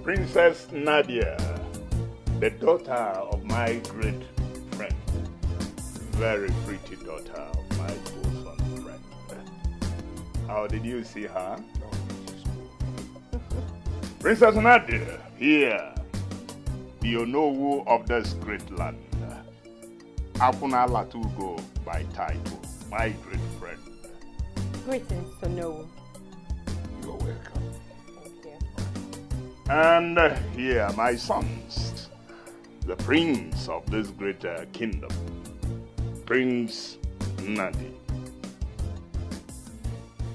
Princess Nadia, the daughter of my great friend. Very pretty daughter of my bosom friend. How did you see her? Princess Nadia, here, the Onowu of this great land. Apuna Latugo by title, my great friend. Greetings, Onowu. You're welcome. Thank you. And here, my sons, the prince of this great kingdom, Prince Nadi.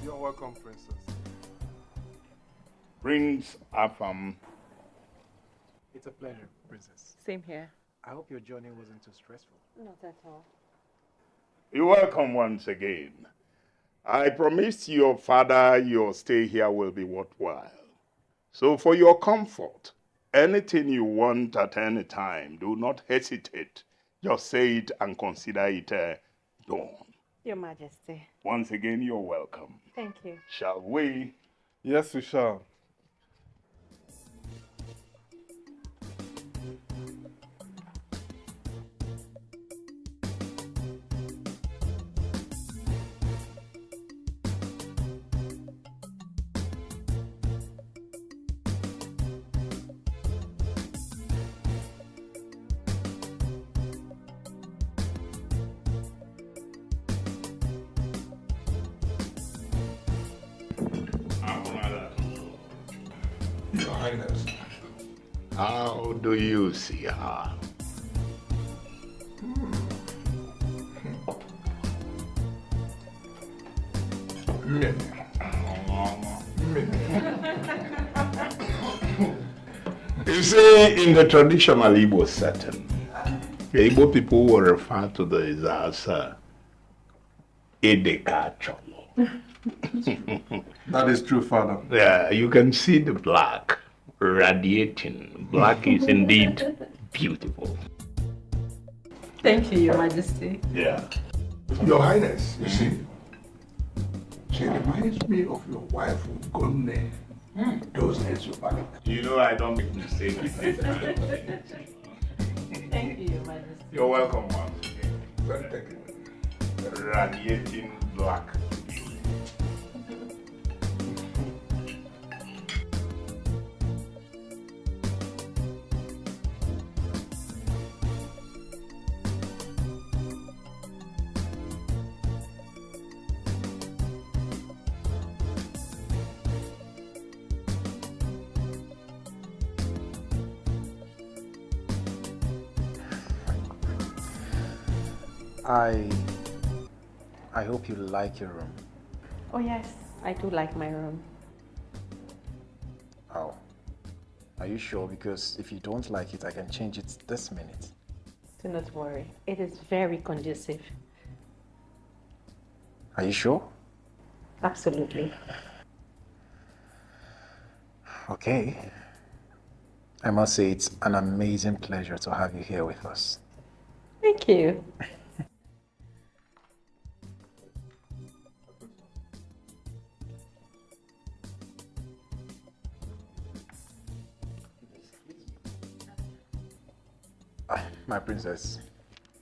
You're welcome, Princess. Prince Afam. It's a pleasure, Princess. Same here. I hope your journey wasn't too stressful. Not at all. You're welcome once again. I promised your father your stay here will be worthwhile. So for your comfort, anything you want at any time, do not hesitate. Just say it and consider it done. Your Majesty. Once again, you're welcome. Thank you. Shall we? Yes, we shall. Your Highness, how do you see her? You see, in the traditional Igbo setting, the Igbo people will refer to this as Edeka Cholo. That is true, Father. Yeah, you can see the black radiating. Black is indeed beautiful. Thank you, Your Majesty. Yeah. Your Highness, you see, she reminds me of your wife, Gonne. Those days you back. You know I don't make mistakes. Thank you, Your Majesty. You're welcome once again. Well taken. Radiating black. I hope you like your room. Oh, yes. I do like my room. Oh. Are you sure? Because if you don't like it, I can change it this minute. Do not worry. It is very conducive. Are you sure? Absolutely. Okay. I must say it's an amazing pleasure to have you here with us. Thank you. My princess,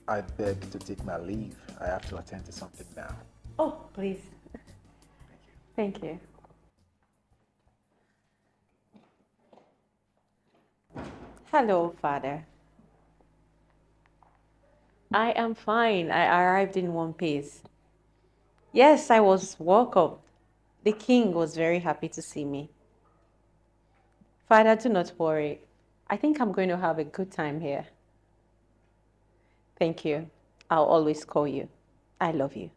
I beg to take my leave. I have to attend to something now. Oh, please. Thank you. Hello, Father. I am fine. I arrived in one piece. Yes, I was welcomed. The king was very happy to see me. Father, do not worry. I think I'm going to have a good time here. Thank you. I'll always call you. I love you.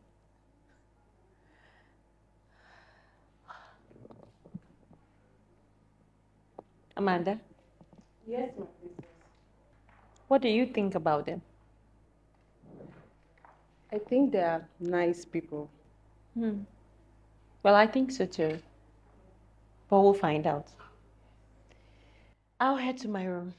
Amanda? Yes, my princess. What do you think about them? I think they are nice people. Well, I think so too. But we'll find out. I'll head to my room.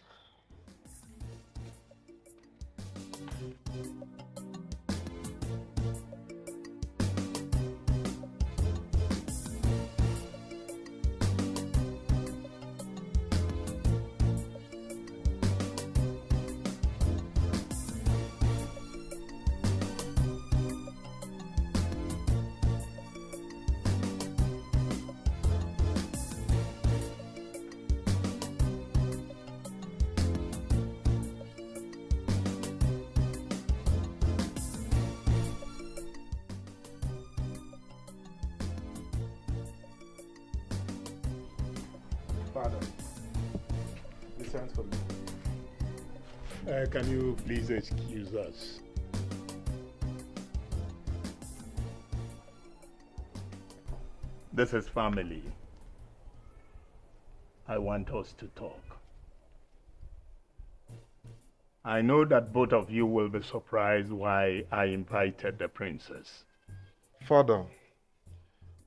Father, listen for me. Can you please excuse us? This is family. I want us to talk. I know that both of you will be surprised why I invited the princess. Father,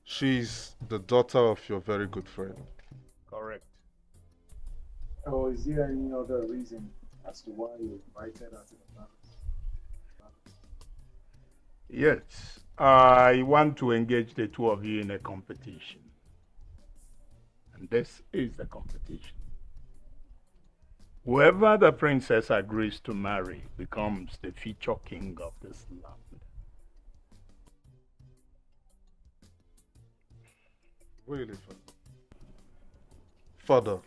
she's the daughter of your very good friend. Correct. Or is there any other reason as to why you invited her to the palace? Yes, I want to engage the two of you in a competition. And this is the competition. Whoever the princess agrees to marry becomes the future king of this land. Really, Father? Father,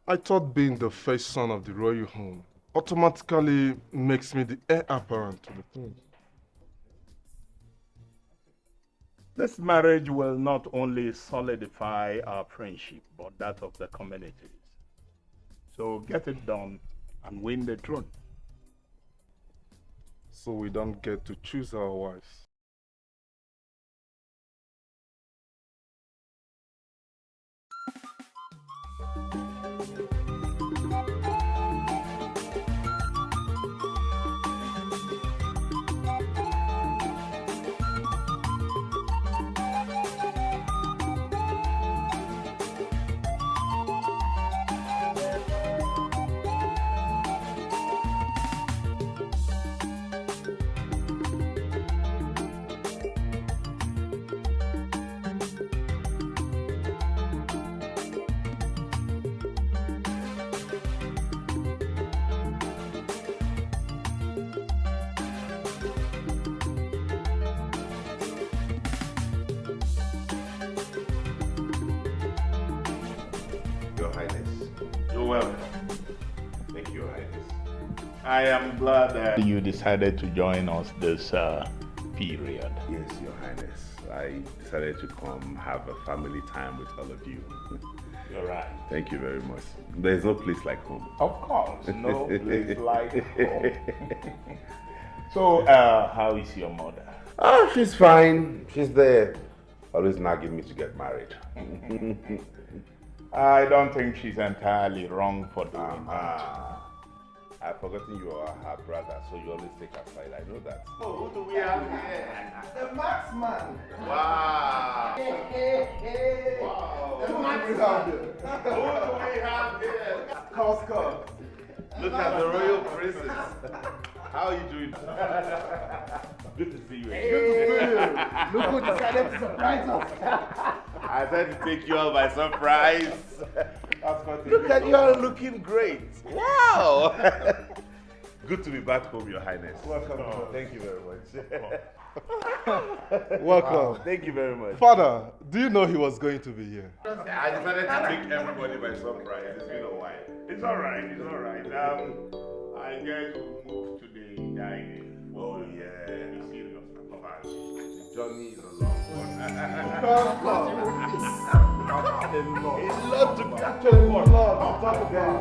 I thought being the first son of the royal home automatically makes me the heir apparent to the throne. This marriage will not only solidify our friendship, but that of the communities. So get it done and win the throne. So we don't get to choose our wives. Your Highness. You're welcome. Thank you, Your Highness. I am glad that you decided to join us this period. Yes, Your Highness. I decided to come have a family time with all of you. You're right. Thank you very much. There's no place like home. Of course, no place like home. So, how is your mother? Oh, she's fine. She's there. Always nagging me to get married. I don't think she's entirely wrong for doing that. I've forgotten you are her brother, so you always take her side. I know that. Oh, who do we have here? The marksman. Wow. Wow. The marksman. Who do we have here? Costco. Look at the royal princess. How are you doing? Good to see you again. Look who decided to surprise us. I tried to take you all by surprise. Look at you all looking great. Wow. Good to be back home, Your Highness. Welcome. Thank you very much. Welcome. Thank you very much. Father, do you know he was going to be here? I decided to take everybody by surprise. It's been a while. It's all right, it's all right. I guess we'll move to the dining. Oh, yeah. Be serious. The journey is a long one. A lot to catch a lot to talk about.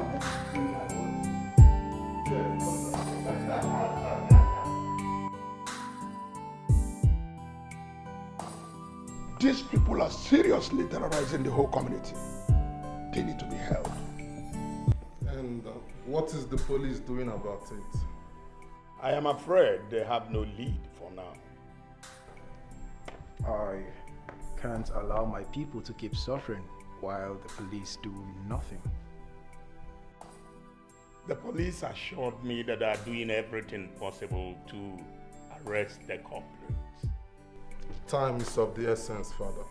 These people are seriously terrorizing the whole community. They need to be held. And what is the police doing about it? I am afraid they have no lead for now. I can't allow my people to keep suffering while the police do nothing. The police assured me that they are doing everything possible to arrest the culprits. Time is of the essence, Father.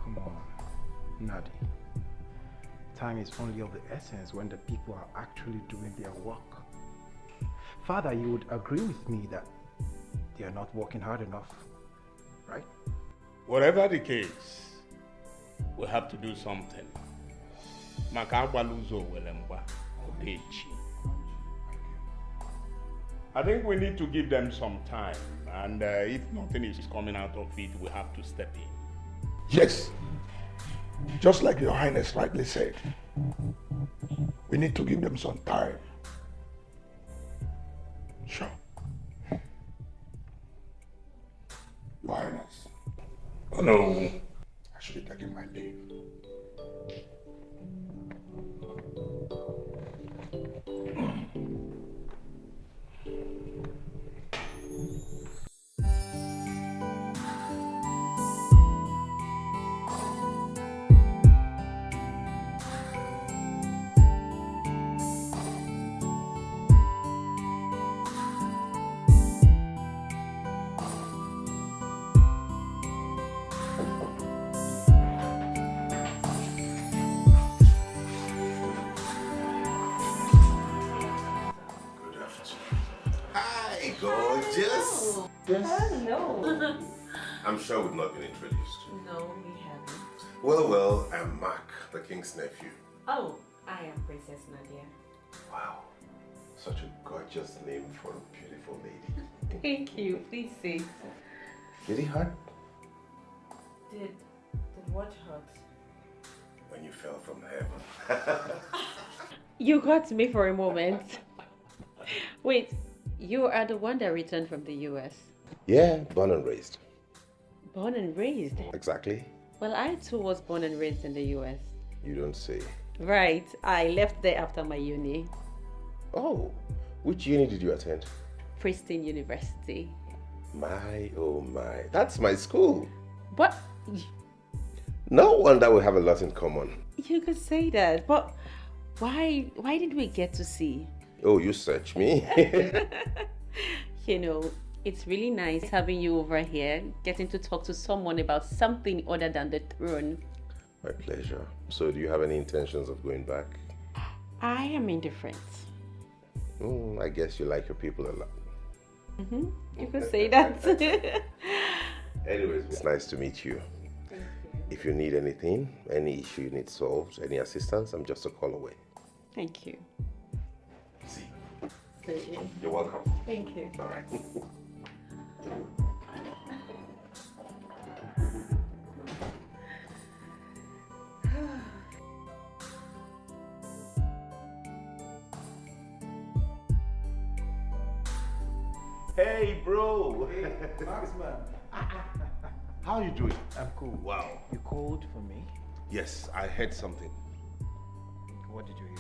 Come on, Nadi. Time is only of the essence when the people are actually doing their work. Father, you would agree with me that they are not working hard enough, right? Whatever the case, we have to do something. I think we need to give them some time, and if nothing is coming out of it, we have to step in. Yes, Just like Your Highness rightly said, we need to give them some time. Sure. Your Highness. Oh no. I should be taking my leave. Hi, gorgeous. Hello. I'm sure we've not been introduced. No, we haven't. Well, I'm Mark, the king's nephew. Oh, I am Princess Nadia. Wow, such a gorgeous name for a beautiful lady. Thank you. Please sit. Did it hurt Did what hurt? when you fell from heaven? You got me for a moment. Wait, you are the one that returned from the US. Yeah, born and raised. Born and raised? Exactly. Well, I too was born and raised in the US. You don't say. Right. I left there after my uni. Oh, which uni did you attend? Pristine University. My, oh my, that's my school. But No wonder we have a lot in common. you could say that. But why did we get to see? Oh, you search me. You know, it's really nice having you over here, getting to talk to someone about something other than the throne. My pleasure. So do you have any intentions of going back? I am indifferent. I guess you like your people a lot. You could say that. Anyways, it's nice to meet you. If you need anything, any issue you need solved, any assistance, I'm just a call away. Thank you. See. See you. You're welcome. Thank you. All right. Hey, bro. Marksman. How are you doing? I'm cool. Wow. You called for me? Yes, I heard something. What did you hear?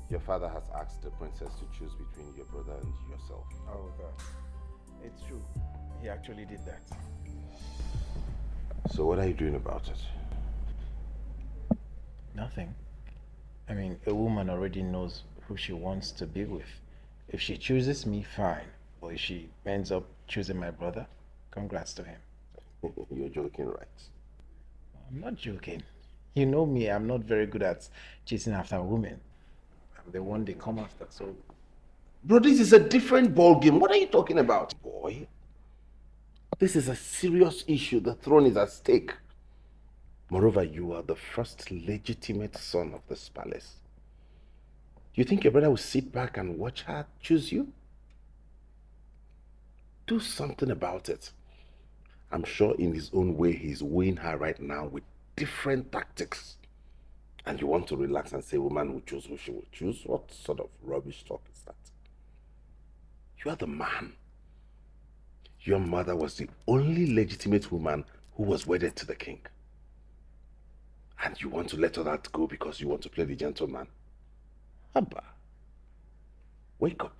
Your father has asked the princess to choose between your brother and yourself. Oh, that. It's true. He actually did that. So what are you doing about it? Nothing. I mean, a woman already knows who she wants to be with. If she chooses me, fine. Or if she ends up choosing my brother, congrats to him. You're joking, right? I'm not joking. You know me, I'm not very good at chasing after women. I'm the one they come after, so... Bro, this is a different ball game. What are you talking about? Boy, this is a serious issue. The throne is at stake. Moreover, you are the first legitimate son of this palace. Do you think your brother will sit back and watch her choose you? Do something about it. I'm sure in his own way he's weighing her right now with different tactics. And you want to relax and say woman will choose who she will choose? What sort of rubbish talk is that? You are the man. Your mother was the only legitimate woman who was wedded to the king. And you want to let all that go because you want to play the gentleman? Abba, wake up.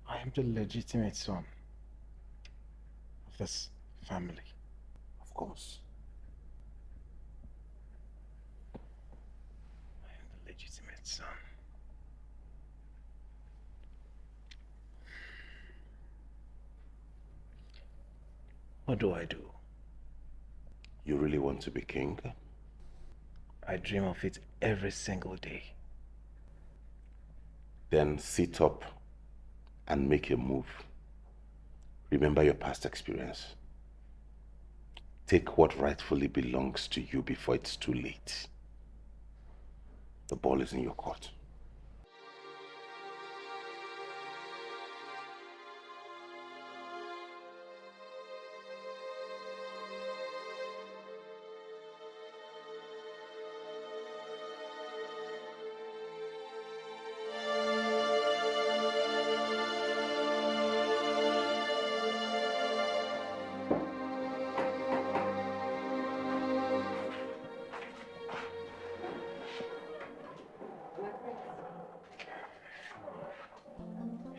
I am the legitimate son of this family. Of course. I am the legitimate son. What do I do? You really want to be king? I dream of it every single day. Then sit up and make a move. Remember your past experience. Take what rightfully belongs to you before it's too late. The ball is in your court.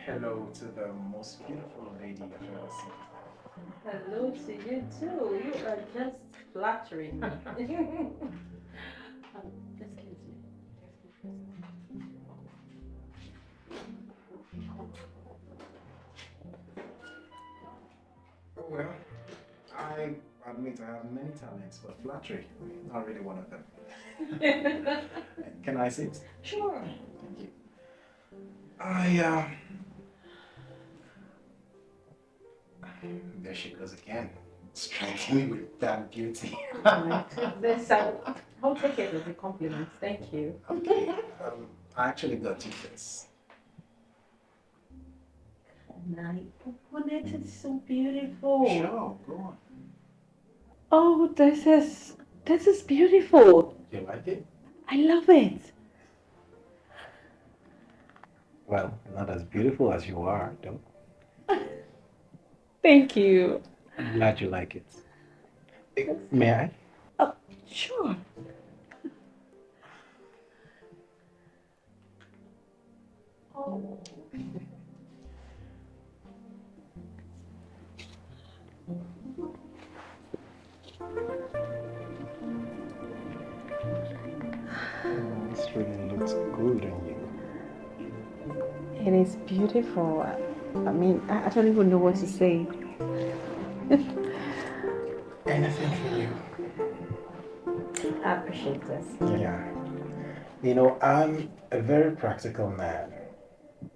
hello to the most beautiful lady I've ever seen. Hello to you too. You are just flattering me. Excuse me. Well, I admit I have many talents, but flattery, not really one of them. Can I sit? Sure. Thank you. I, there she goes again, striking me with that beauty. I'll take it as a compliment. Thank you. Okay, I actually got you this. Nice. Oh, that is so beautiful. Sure, go on. Oh, this is beautiful. You like it? I love it. Well, not as beautiful as you are, though. Thank you. I'm glad you like it. May I? Oh, sure. Oh. This really looks good on you. It is beautiful. I mean, I don't even know what to say. Anything for you. I appreciate this. Yeah. You know, I'm a very practical man.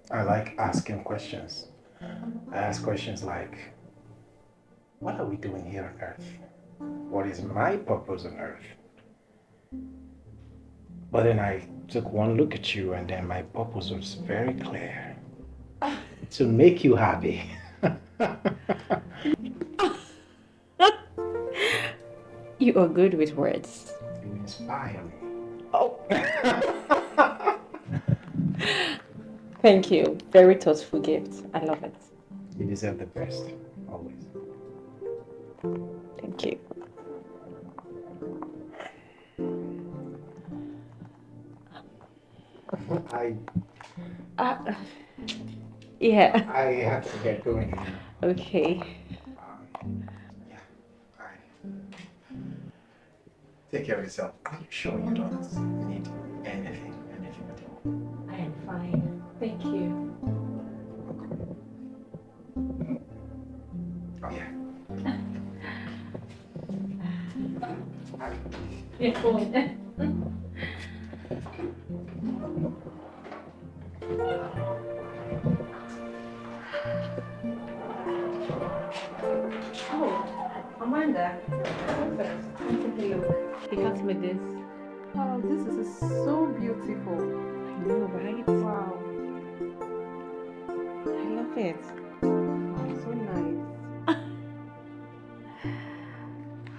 I like asking questions. I ask questions like, what are we doing here on Earth? What is my purpose on Earth? But then I took one look at you and then my purpose was very clear. To make you happy. You are good with words. You inspire me. Oh. Thank you. Very thoughtful gift. I love it. You deserve the best, always. Thank you. Yeah. I have to get going. Okay. Yeah. Take care of yourself. Are you sure you don't need anything at all? I am fine. Thank you. Oh yeah. You're going. Oh, Amanda. Come first. Come take a look. He got me this. Oh, this is so beautiful. I know, right? Wow. I love it. Oh, so nice.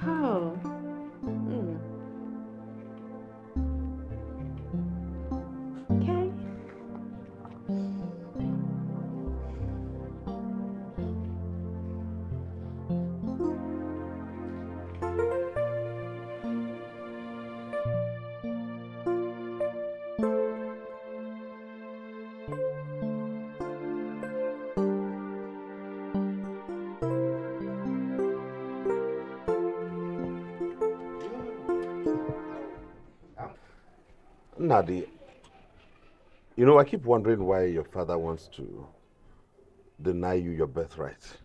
Oh. Mm. Okay. Nadi, you know, I keep wondering why your father wants to deny you your birthright.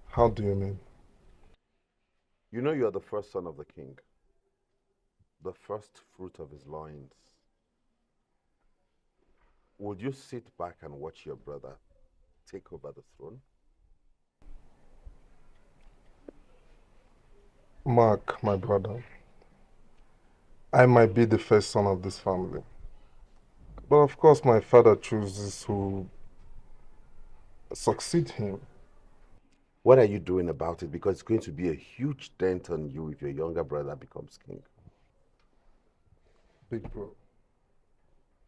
How do you mean? You know you're the first son of the king, the first fruit of his loins. Would you sit back and watch your brother take over the throne? Mark, my brother, I might be the first son of this family. But of course my father chooses who succeed him. What are you doing about it? Because it's going to be a huge dent on you if your younger brother becomes king. Big bro,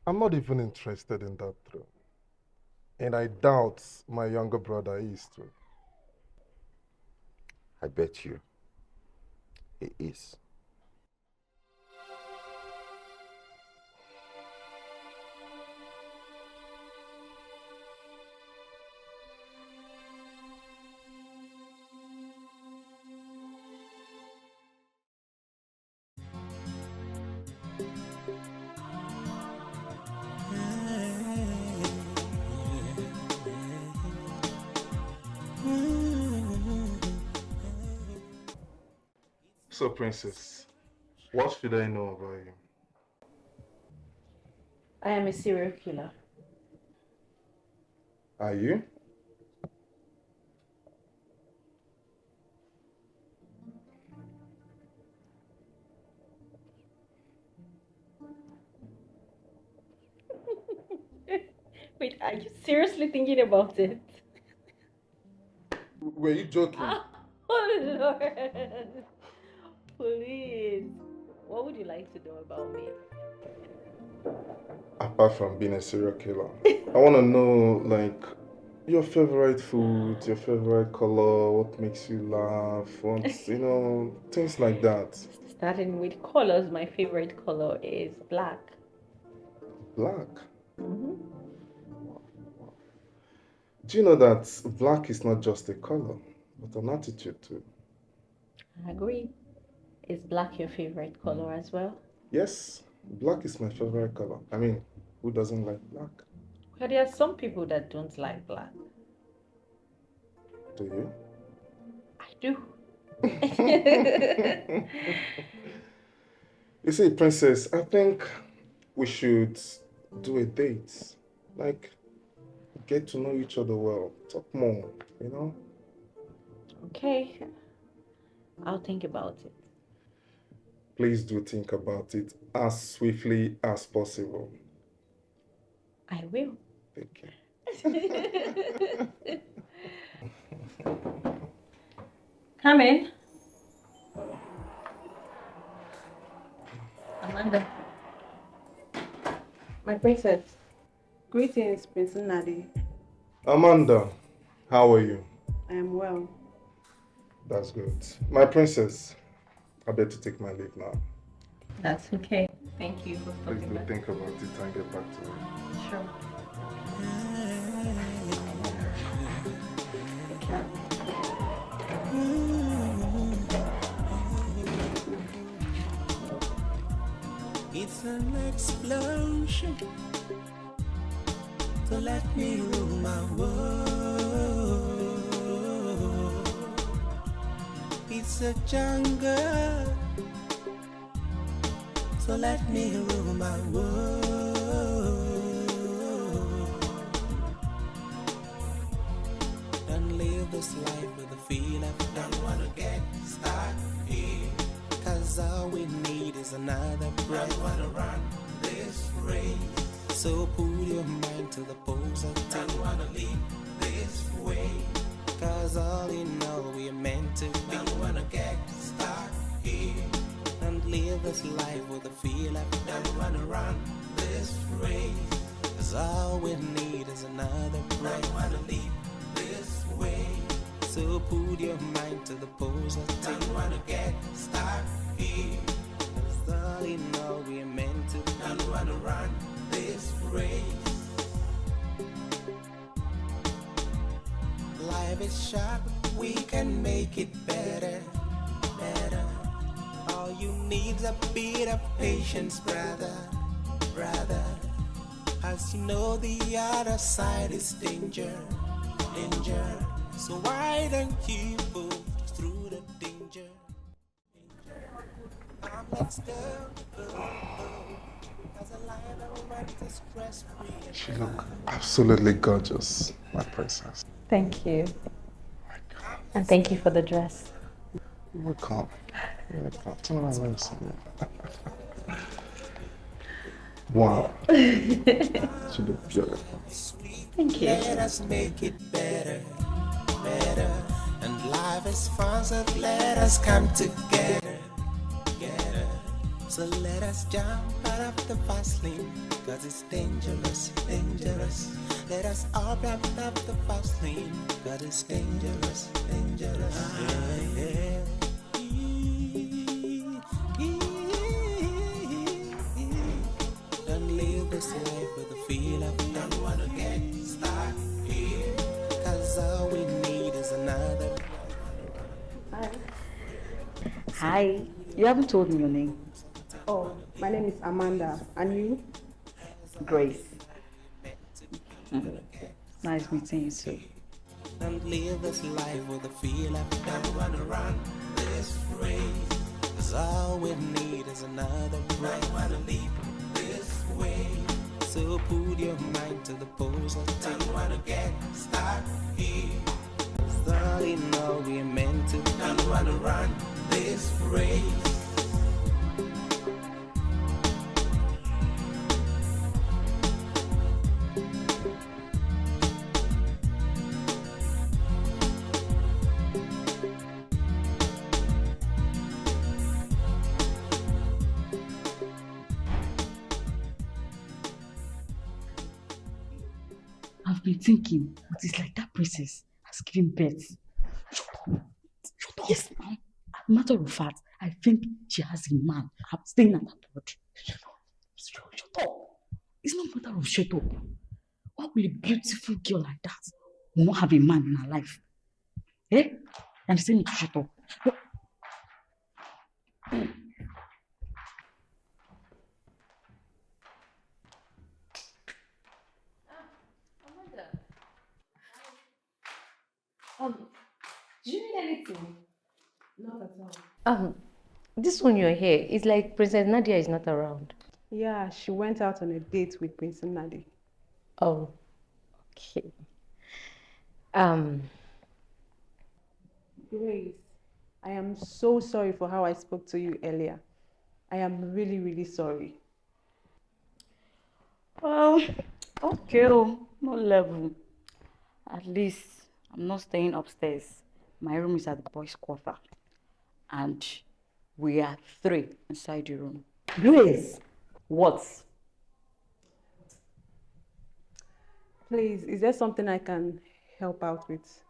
I'm not even interested in that throne. And I doubt my younger brother is too. I bet you he is. So, Princess, what should I know about you? I am a serial killer. Are you? Wait, are you seriously thinking about it? Were you joking? Oh, Lord. Please. What would you like to know about me? Apart from being a serial killer, I want to know, like, your favorite food, your favorite color, what makes you laugh, what's, things like that. Starting with colors, my favorite color is black. Black? Mm-hmm. Do you know that black is not just a color, but an attitude too? I agree. Is black your favorite color as well? Yes, black is my favorite color. I mean, who doesn't like black? Well, there are some people that don't like black. Do you? I do. You see, Princess, I think we should do a date. Like, get to know each other well. Talk more, Okay. I'll think about it. Please do think about it as swiftly as possible. I will. Thank you. Come in. Amanda. My princess. Greetings, Princess Nadi. Amanda, how are you? I am well. That's good. My princess, I better take my leave now. That's okay. Thank you for Please stopping do by. think about it and get back to me. Sure. It's an explosion to let me rule my world. It's a jungle, so let me rule my world. Don't live this life with a feel of don't wanna get stuck here. Cause all we need is another breath. Don't wanna run this race. So put your mind to the pulse of time. Don't wanna live this way. Cause all in all we are meant to be. Don't wanna get stuck here. And live this life with a feel of don't wanna run this race. Cause all we need is another breath. Don't wanna live this way. So put your mind to the pulse of time. Don't wanna get stuck here. Cause all in all we are meant to be. Don't wanna run this race. Life is short, we can make it better, better. All you need's a bit of patience, brother, brother. As you know the other side is danger, danger. So why don't you push through the danger? Let's go, go, go. Cause a life I want to stress free. She look absolutely gorgeous, my princess. Thank you. And thank you for the dress. You're welcome. You're welcome. Turn around and see me. Wow. She look beautiful. Thank you. Let us make it better, better. And life is fun, so let us come together, together. So let us jump out of the fast lane, cause it's dangerous, dangerous. Let us all jump out of the fast lane, cause it's dangerous, dangerous. Yeah. Don't live this life with a feel of don't wanna get stuck here. Cause all we need is another. Hi. You haven't told me your name. Oh, my name is Amanda. And you? Grace. Nice meeting you too. And live this life with a feel of don't wanna run this race. all we need is another breath. I wanna leave this way. So put your mind to the positive. I wanna get started here. Starting all we're meant to be. I wanna run this race. I've been thinking, but it's like that princess has given birth. Shut up. Yes, ma'am. Matter of fact, I think she has a man. I'm staying at that board. Shut up. It's not a matter of shut up. Why will a beautiful girl like that not have a man in her life? Eh? And saying to shut up. Do you need anything? Not at all. This one you're here is like Princess Nadia is not around. Yeah, she went out on a date with Prince Nadi. Oh, okay. Grace, I am so sorry for how I spoke to you earlier. I am really, really sorry. Well, okay, no level. At least I'm not staying upstairs. My room is at the boys' quarter. And we are 3 inside the room. Grace! What? Please, is there something I can help out with?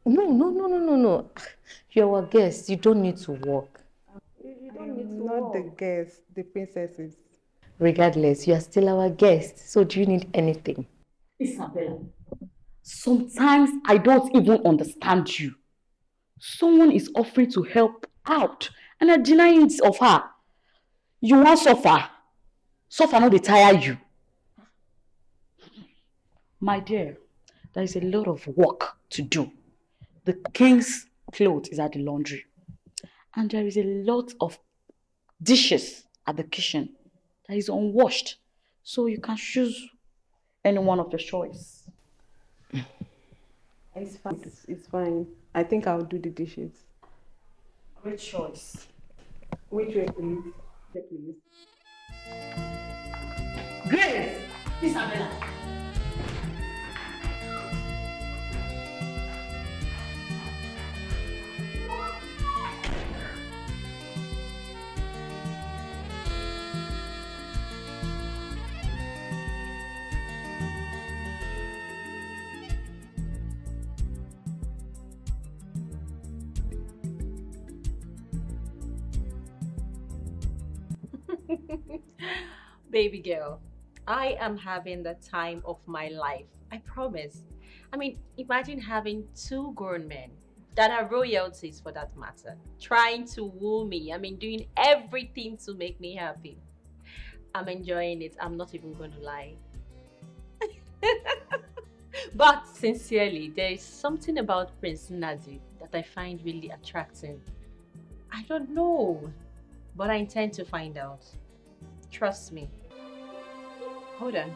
No. You're our guest. You don't need to work. You don't need to not the guests, the princesses. Regardless, you are still our guest. So do you need anything? Isabella, sometimes I don't even understand you. Someone is offering to help out and you're denying it of her. You want suffer? Suffer not dey tire you. My dear, there is a lot of work to do. The king's clothes is at the laundry. And there is a lot of dishes at the kitchen that is unwashed. So you can choose any one of your choice. It's fine. It's fine. I think I'll do the dishes. Great choice. Which way, please? Here, please. Grace! Isabella! Baby girl, I am having the time of my life. I promise. I mean, imagine having 2 grown men that are royalties for that matter, trying to woo me. I mean, doing everything to make me happy. I'm enjoying it. I'm not even going to lie. But sincerely, there is something about Prince Nazi that I find really attractive. I don't know, but I intend to find out. Trust me. Hold on.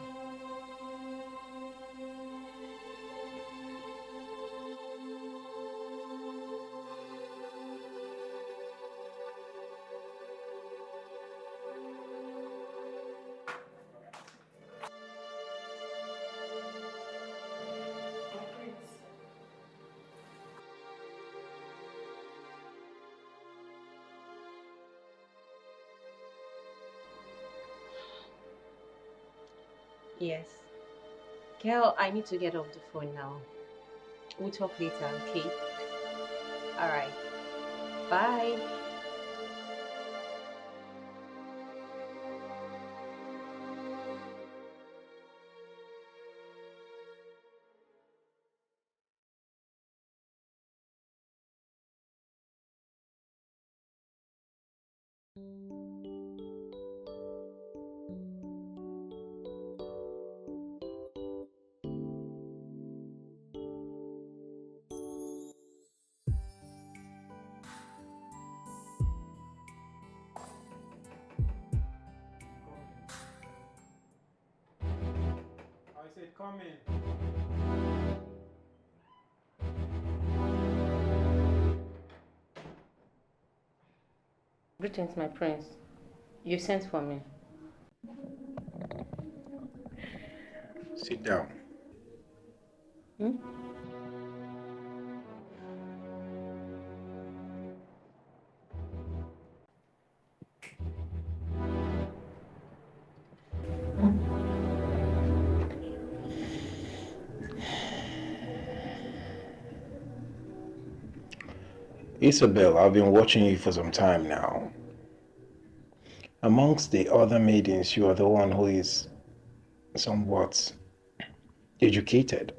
Yes. Girl, I need to get off the phone now. We'll talk later, okay? Alright. Bye. coming. Greetings, my prince. You sent for me. Sit down. Hmm? Isabel, I've been watching you for some time now. Amongst the other maidens, you are the one who is somewhat educated.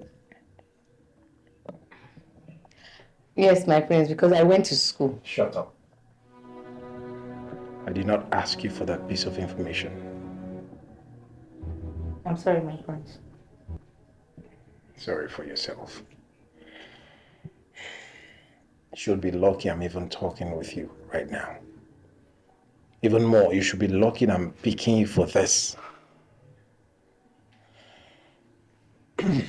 Yes, my prince, because I went to school. Shut up. I did not ask you for that piece of information. I'm sorry, my prince. Sorry for yourself. You should be lucky I'm even talking with you right now. Even more, you should be lucky I'm picking you for this. I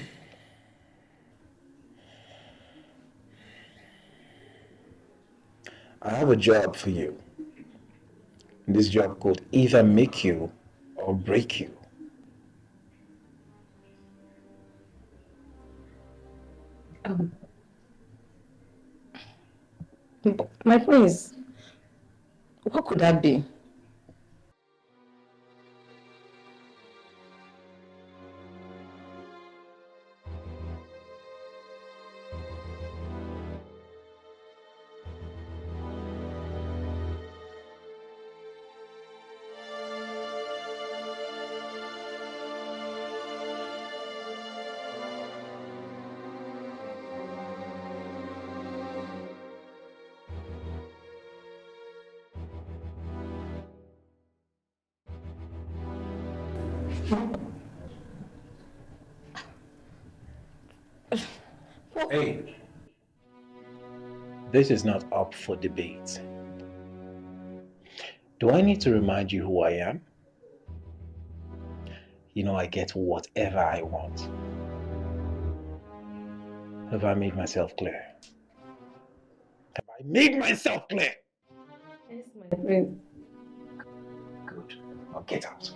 have a job for you. This job could either make you or break you. My prince, what could that be? Hey, this is not up for debate. Do I need to remind you who I am? You know I get whatever I want. Have I made myself clear? Have I made myself clear? Yes, my prince. Good. Now get out.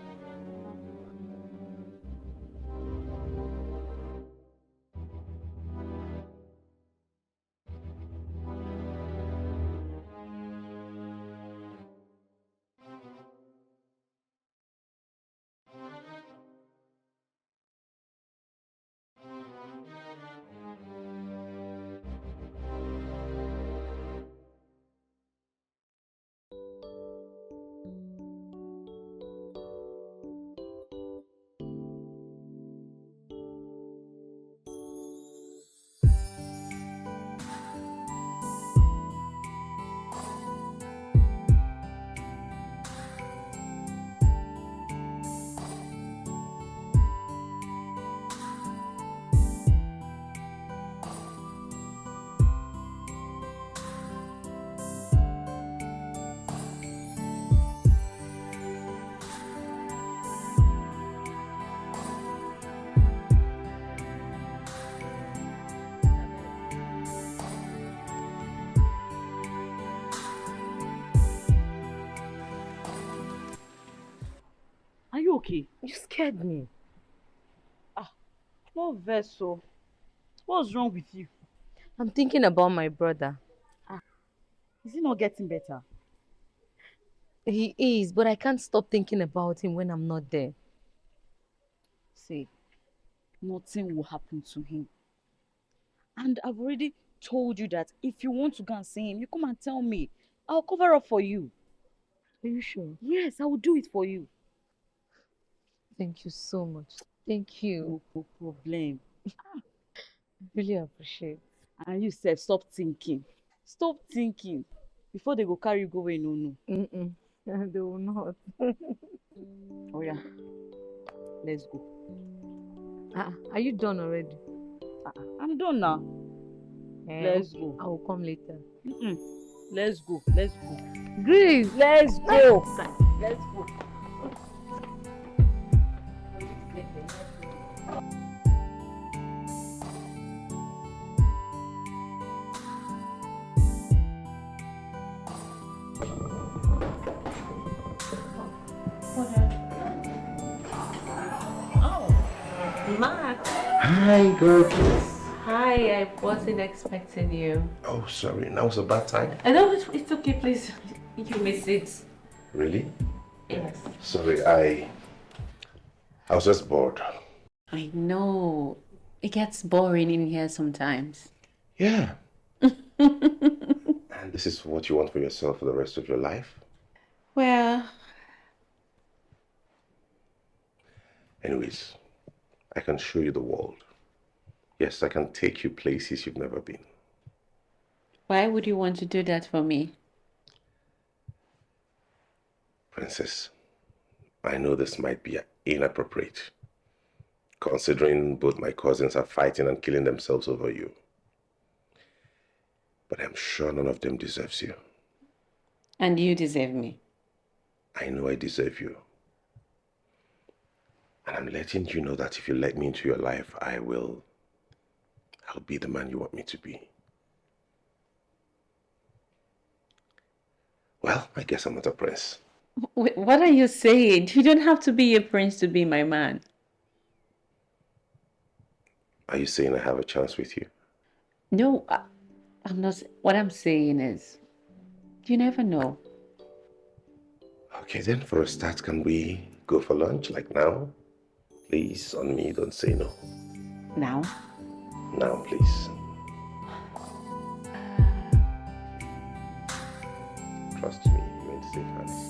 Are you okay? You scared me. No vessel. What's wrong with you? I'm thinking about my brother. Is he not getting better? He is, but I can't stop thinking about him when I'm not there. See, nothing will happen to him. And I've already told you that if you want to go and see him, you come and tell me. I'll cover up for you. Are you sure? Yes, I will do it for you. Thank you so much. Thank you. No problem. Really appreciate. And you said stop thinking. Stop thinking. Before they go carry you go where no. Mm-mm. They will not. Oh yeah. Let's go. Are you done already? I'm done now. Let's go. I will come later. Let's go. Let's go. Grace, Let's go. Let's go. Max. Hi, gorgeous. Hi, I wasn't expecting you. Oh, sorry. Now it's a bad time. No, it's okay, please. You may sit. Really? Yes. Sorry, I was just bored. I know. It gets boring in here sometimes. Yeah. And this is what you want for yourself for the rest of your life? Well, Anyways, I can show you the world. Yes, I can take you places you've never been. why would you want to do that for me? Princess, I know this might be inappropriate, considering both my cousins are fighting and killing themselves over you. But I'm sure none of them deserves you. And you deserve me. I know I deserve you. And I'm letting you know that if you let me into your life, I'll be the man you want me to be. Well, I guess I'm not a prince. What are you saying? You don't have to be a prince to be my man. Are you saying I have a chance with you? No, I'm not. What I'm saying is, you never know. Okay, then for a start, can we go for lunch like now? Please, on me, don't say no. Now? Now, please. Trust me, you're in safe hands.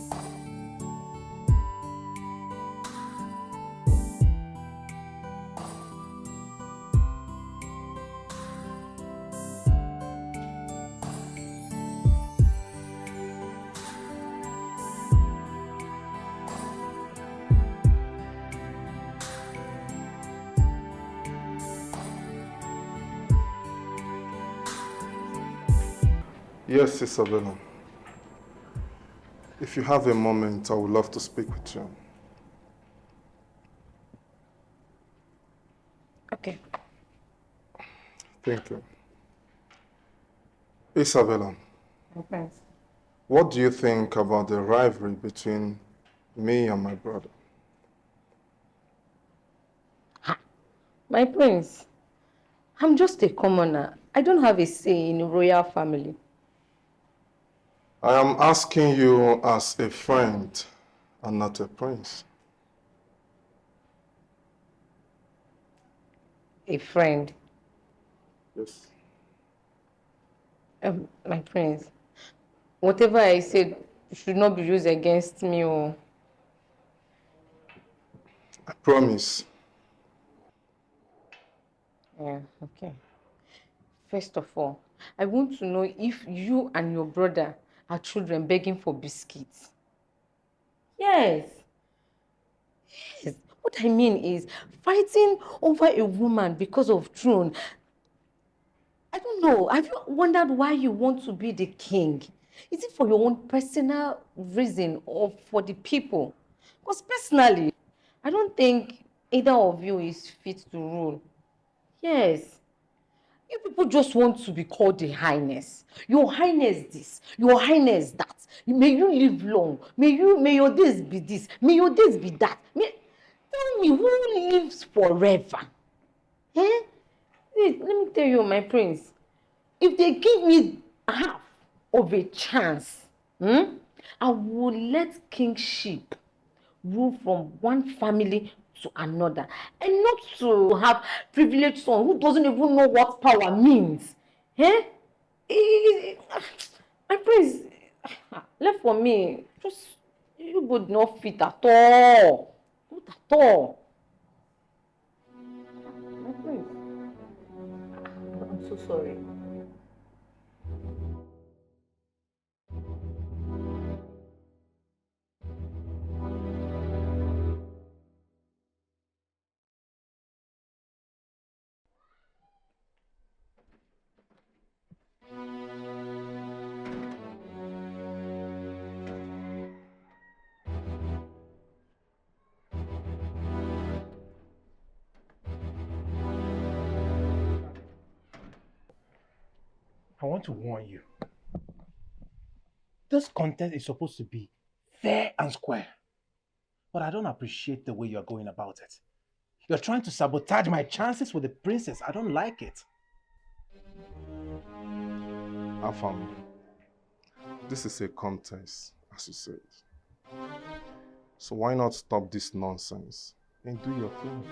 Yes, Isabella. If you have a moment, I would love to speak with you. Okay. Thank you. Isabella, Okay. what do you think about the rivalry between me and my brother? My prince, I'm just a commoner. I don't have a say in a royal family. I am asking you as a friend and not a prince. A friend. Yes. My prince, whatever I said should not be used against me. Or... I promise. Yeah, okay. First of all, I want to know if you and your brother are children begging for biscuits. Yes. Yes. What I mean is fighting over a woman because of throne. I don't know. Have you wondered why you want to be the king? Is it for your own personal reason or for the people? Because personally, I don't think either of you is fit to rule. Yes. You people just want to be called the highness. Your highness this, your highness that. May you live long. May your days be this. May your days be that. Tell me who lives forever? Eh? Wait, let me tell you, my prince. If they give me half of a chance, I will let kingship rule from one family to another, and not to have privileged son who doesn't even know what power means. Eh? My prince, left for me, just you would not fit at all. Not at all. My prince, I'm so sorry. I want to warn you. This contest is supposed to be fair and square. But I don't appreciate the way you're going about it. You're trying to sabotage my chances with the princess. I don't like it. Afam, this is a contest, as you said. So why not stop this nonsense and do your thing?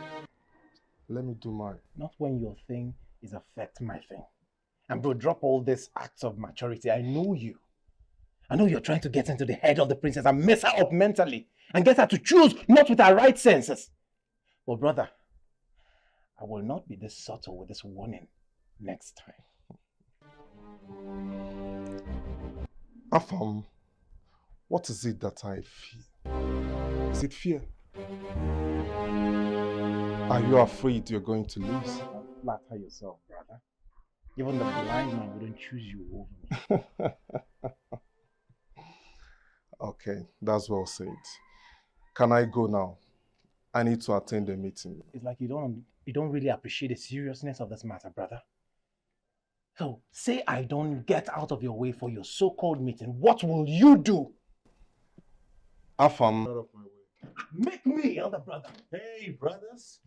Let me do mine. Not when your thing is affecting my thing. And bro, drop all these acts of maturity. I know you. I know you're trying to get into the head of the princess and mess her up mentally and get her to choose not with her right senses. Well, brother, I will not be this subtle with this warning next time. Afam, what is it that I feel? Is it fear? Are you afraid you're going to lose? Don't flatter yourself, brother. Even the blind man wouldn't choose you over me. Okay, that's well said. Can I go now? I need to attend the meeting. It's like you don't really appreciate the seriousness of this matter, brother. So, say I don't get out of your way for your so-called meeting. What will you do? Afam. Out of my way. Make me, elder brother. Hey, brothers.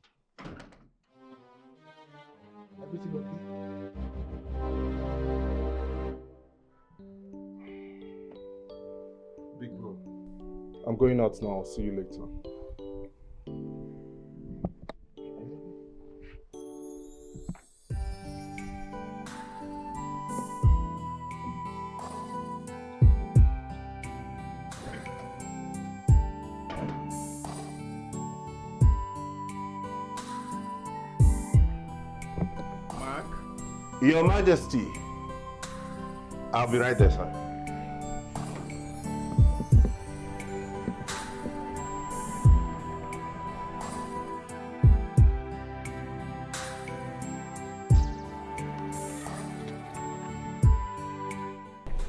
Everything okay? Big bro. I'm going out now. I'll see you later. Your Majesty. I'll be right there, sir.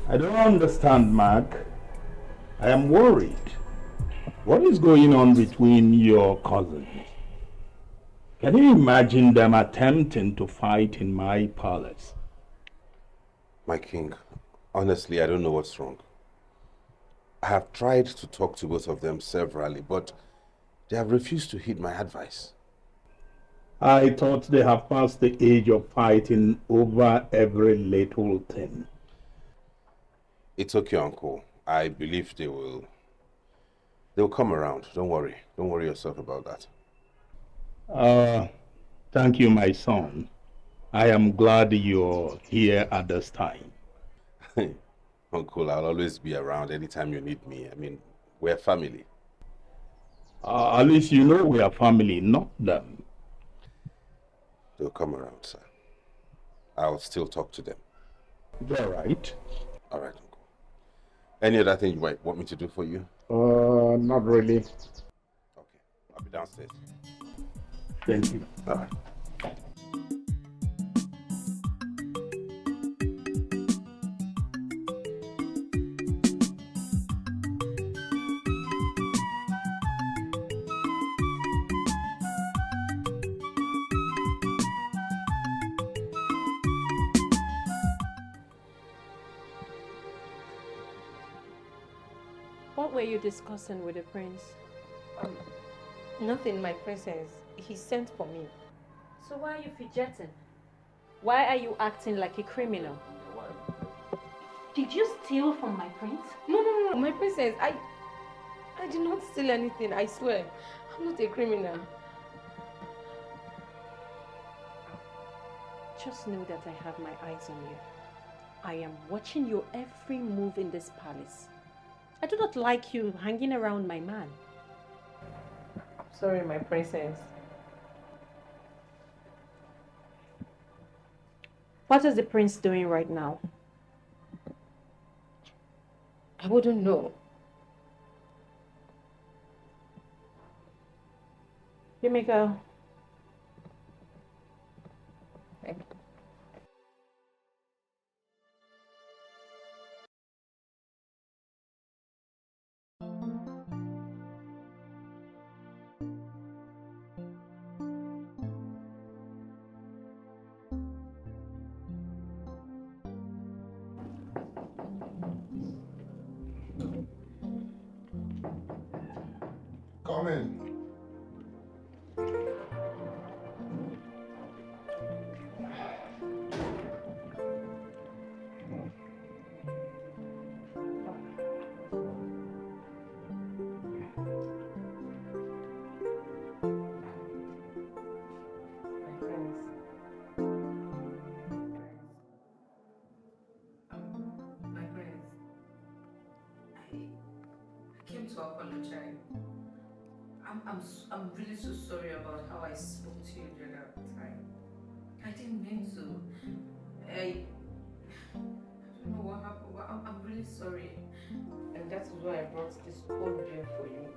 I don't understand, Mark. I am worried. What is going on between your cousins? Can you imagine them attempting to fight in my palace? My king, honestly, I don't know what's wrong. I have tried to talk to both of them severally, but they have refused to heed my advice. I thought they have passed the age of fighting over every little thing. It's okay, uncle. I believe they'll come around. Don't worry. Don't worry yourself about that. Thank you, my son. I am glad you're here at this time. Uncle, I'll always be around anytime you need me. I mean, we're family. At least you know we are family, not them. They'll come around, sir. I'll still talk to them. All right. All right, uncle. Any other thing you might want me to do for you? Not really. Okay, I'll be downstairs. Thank you. All right. What were you discussing with the prince? Nothing, my princess. He sent for me. So why are you fidgeting? Why are you acting like a criminal? Did you steal from my prince? No, my princess. I did not steal anything, I swear. I'm not a criminal. Just know that I have my eyes on you. I am watching your every move in this palace. I do not like you hanging around my man. Sorry, my princess. What is the prince doing right now? I wouldn't know. You may go. Thank you. Come in. came to apologize. I'm really so sorry about how I spoke to you the other time. I didn't mean to. I don't know what happened, but I'm really sorry. And that is why I brought this cold beer for you.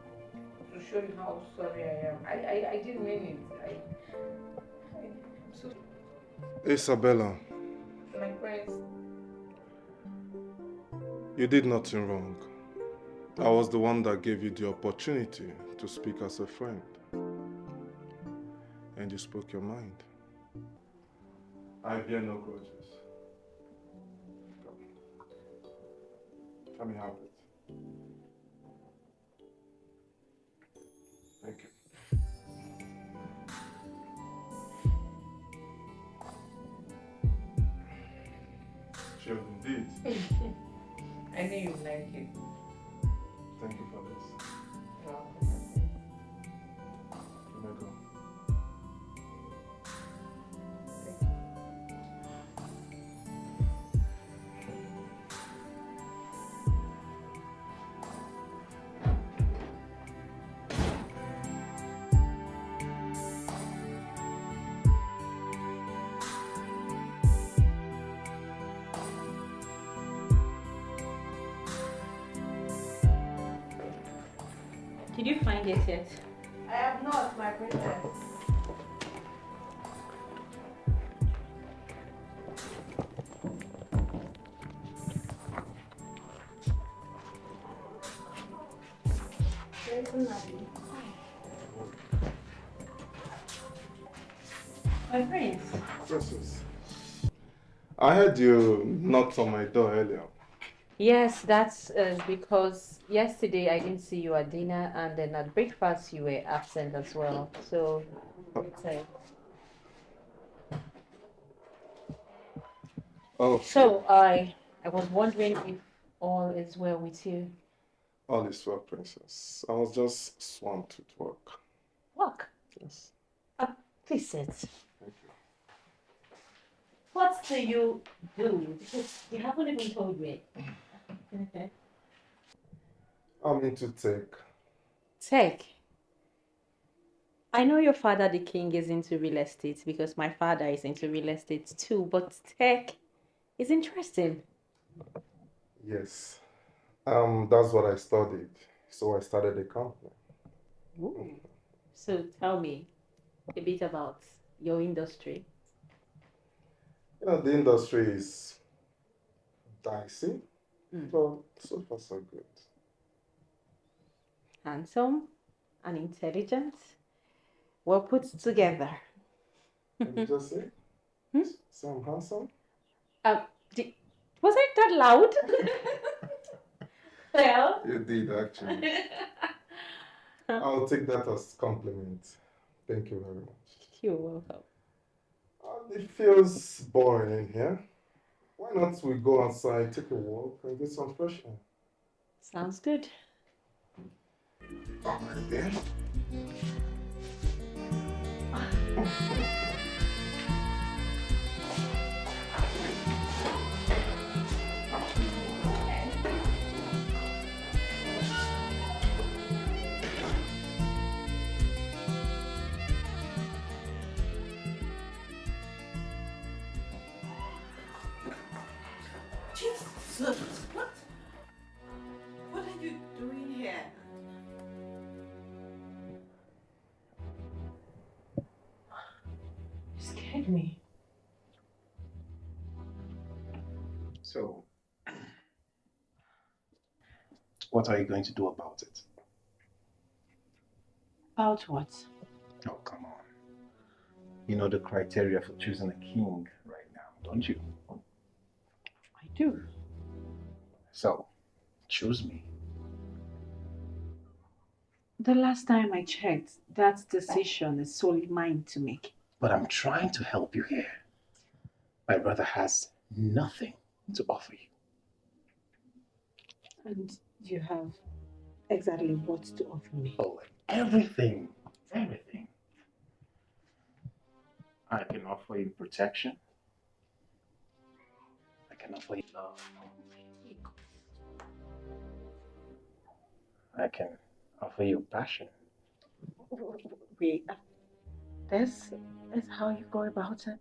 To show you how sorry I am. I didn't mean it. I'm so Isabella, my friends. you did nothing wrong. I was the one that gave you the opportunity to speak as a friend. And you spoke your mind. I bear no grudges. Let me have it. Thank you. Sure, indeed. I know you like it. Thank you for this. You're welcome. You may go. Did you find it yet? I have not, my princess. My friends. Princess, I heard you knocked on my door earlier. Yes, that's because yesterday I didn't see you at dinner, and then at breakfast you were absent as well. So, Oh. So I was wondering if all is well with you. All is well, Princess. I was just swamped with work. Work? Yes. Please sit. Thank you. What do you do? Because you haven't even told me. Okay. I'm into tech. Tech. I know your father, the king, is into real estate because my father is into real estate too, but tech is interesting. Yes. That's what I studied. So I started a company. Ooh. So tell me a bit about your industry. You know, the industry is dicey, but so far so good. Handsome and intelligent, well put together. Did you just say? So I'm handsome? Was I that loud? Well, You did actually. I'll take that as compliment. Thank you very much. You're welcome. It feels boring in here. Why not we go outside, take a walk, and get some fresh air? Sounds good. All right then. Jesus, what are you doing here? You scared me. So, what are you going to do about it? About what? Oh, come on. You know the criteria for choosing a king right now, don't you? I do. So, choose me. The last time I checked, that decision is solely mine to make. But I'm trying to help you here. My brother has nothing to offer you. And you have exactly what to offer me? Oh, everything. Everything. I can offer you protection. I can offer you love. I can offer you passion. Wait, this is how you go about it?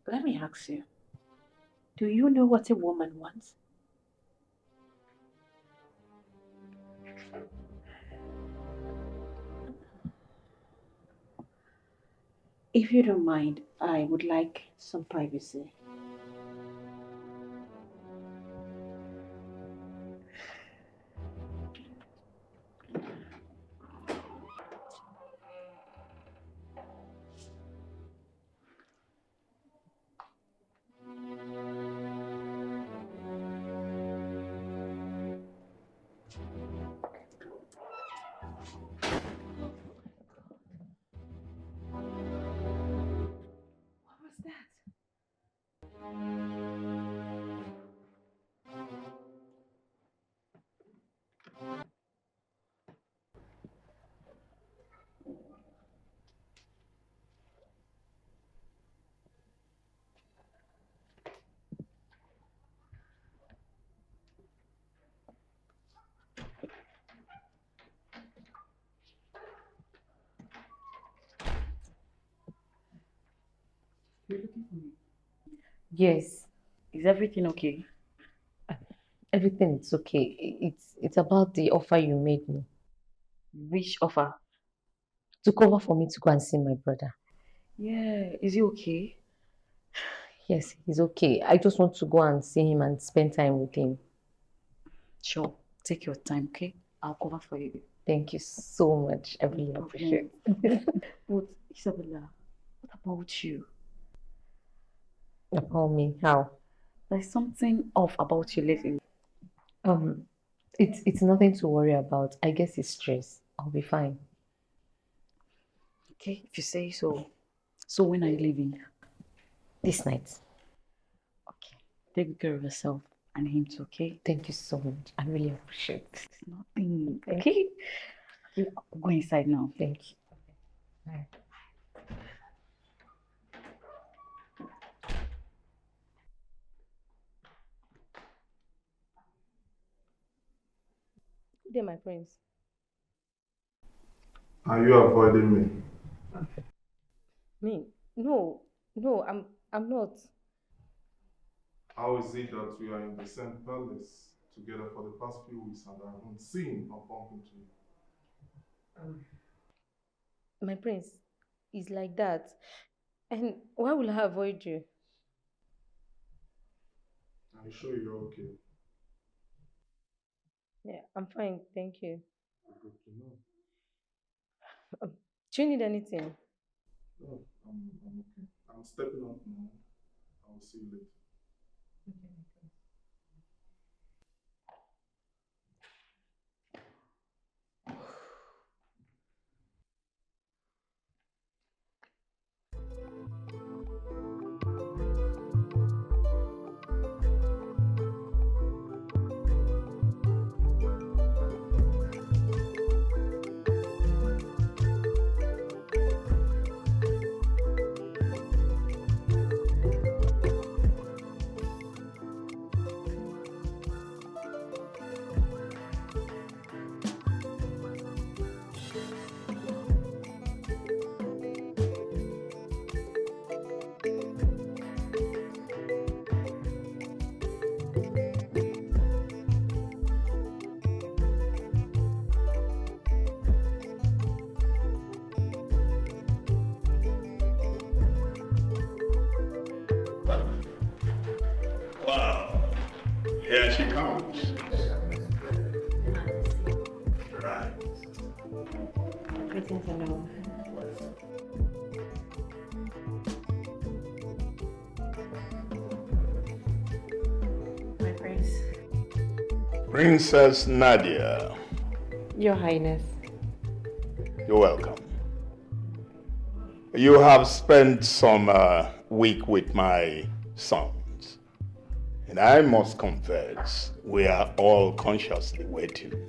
Let me ask you, do you know what a woman wants? If you don't mind, I would like some privacy. What was that? You're looking for me. Yes, Is everything okay? everything is okay. It's about the offer you made me Which offer? to cover for me to go and see my brother. Yeah, is he okay? Yes, he's okay. I just want to go and see him and spend time with him. Sure, take your time, okay? I'll cover for you. Thank you so much. I No really problem. appreciate it. But Isabella, what about you? About me, how? There's something off about you lately. Um, it's nothing to worry about. I guess it's stress. I'll be fine. Okay, if you say so. So when are you leaving? This night. Okay, take good care of yourself and him too, okay? Thank you so much. I really appreciate it. It's nothing, Thank okay? Okay, I'll go inside now. Thank you. Bye. Good day, my friends. Are you avoiding me? Me? No, no, I'm not. How is it that we are in the same palace together for the past few weeks and I haven't seen or bumped into you? My prince is like that. And why will I avoid you? Are you sure you're okay? Yeah, I'm fine, thank you. Good to know. Do you need anything? No, I'm okay. I'm stepping up now. I will see you later. Wow. Here she comes. Right. Greetings, hello. My prince. Princess Nadia, Your Highness. you're welcome. You have spent some week with my sons, and I must confess, we are all consciously waiting.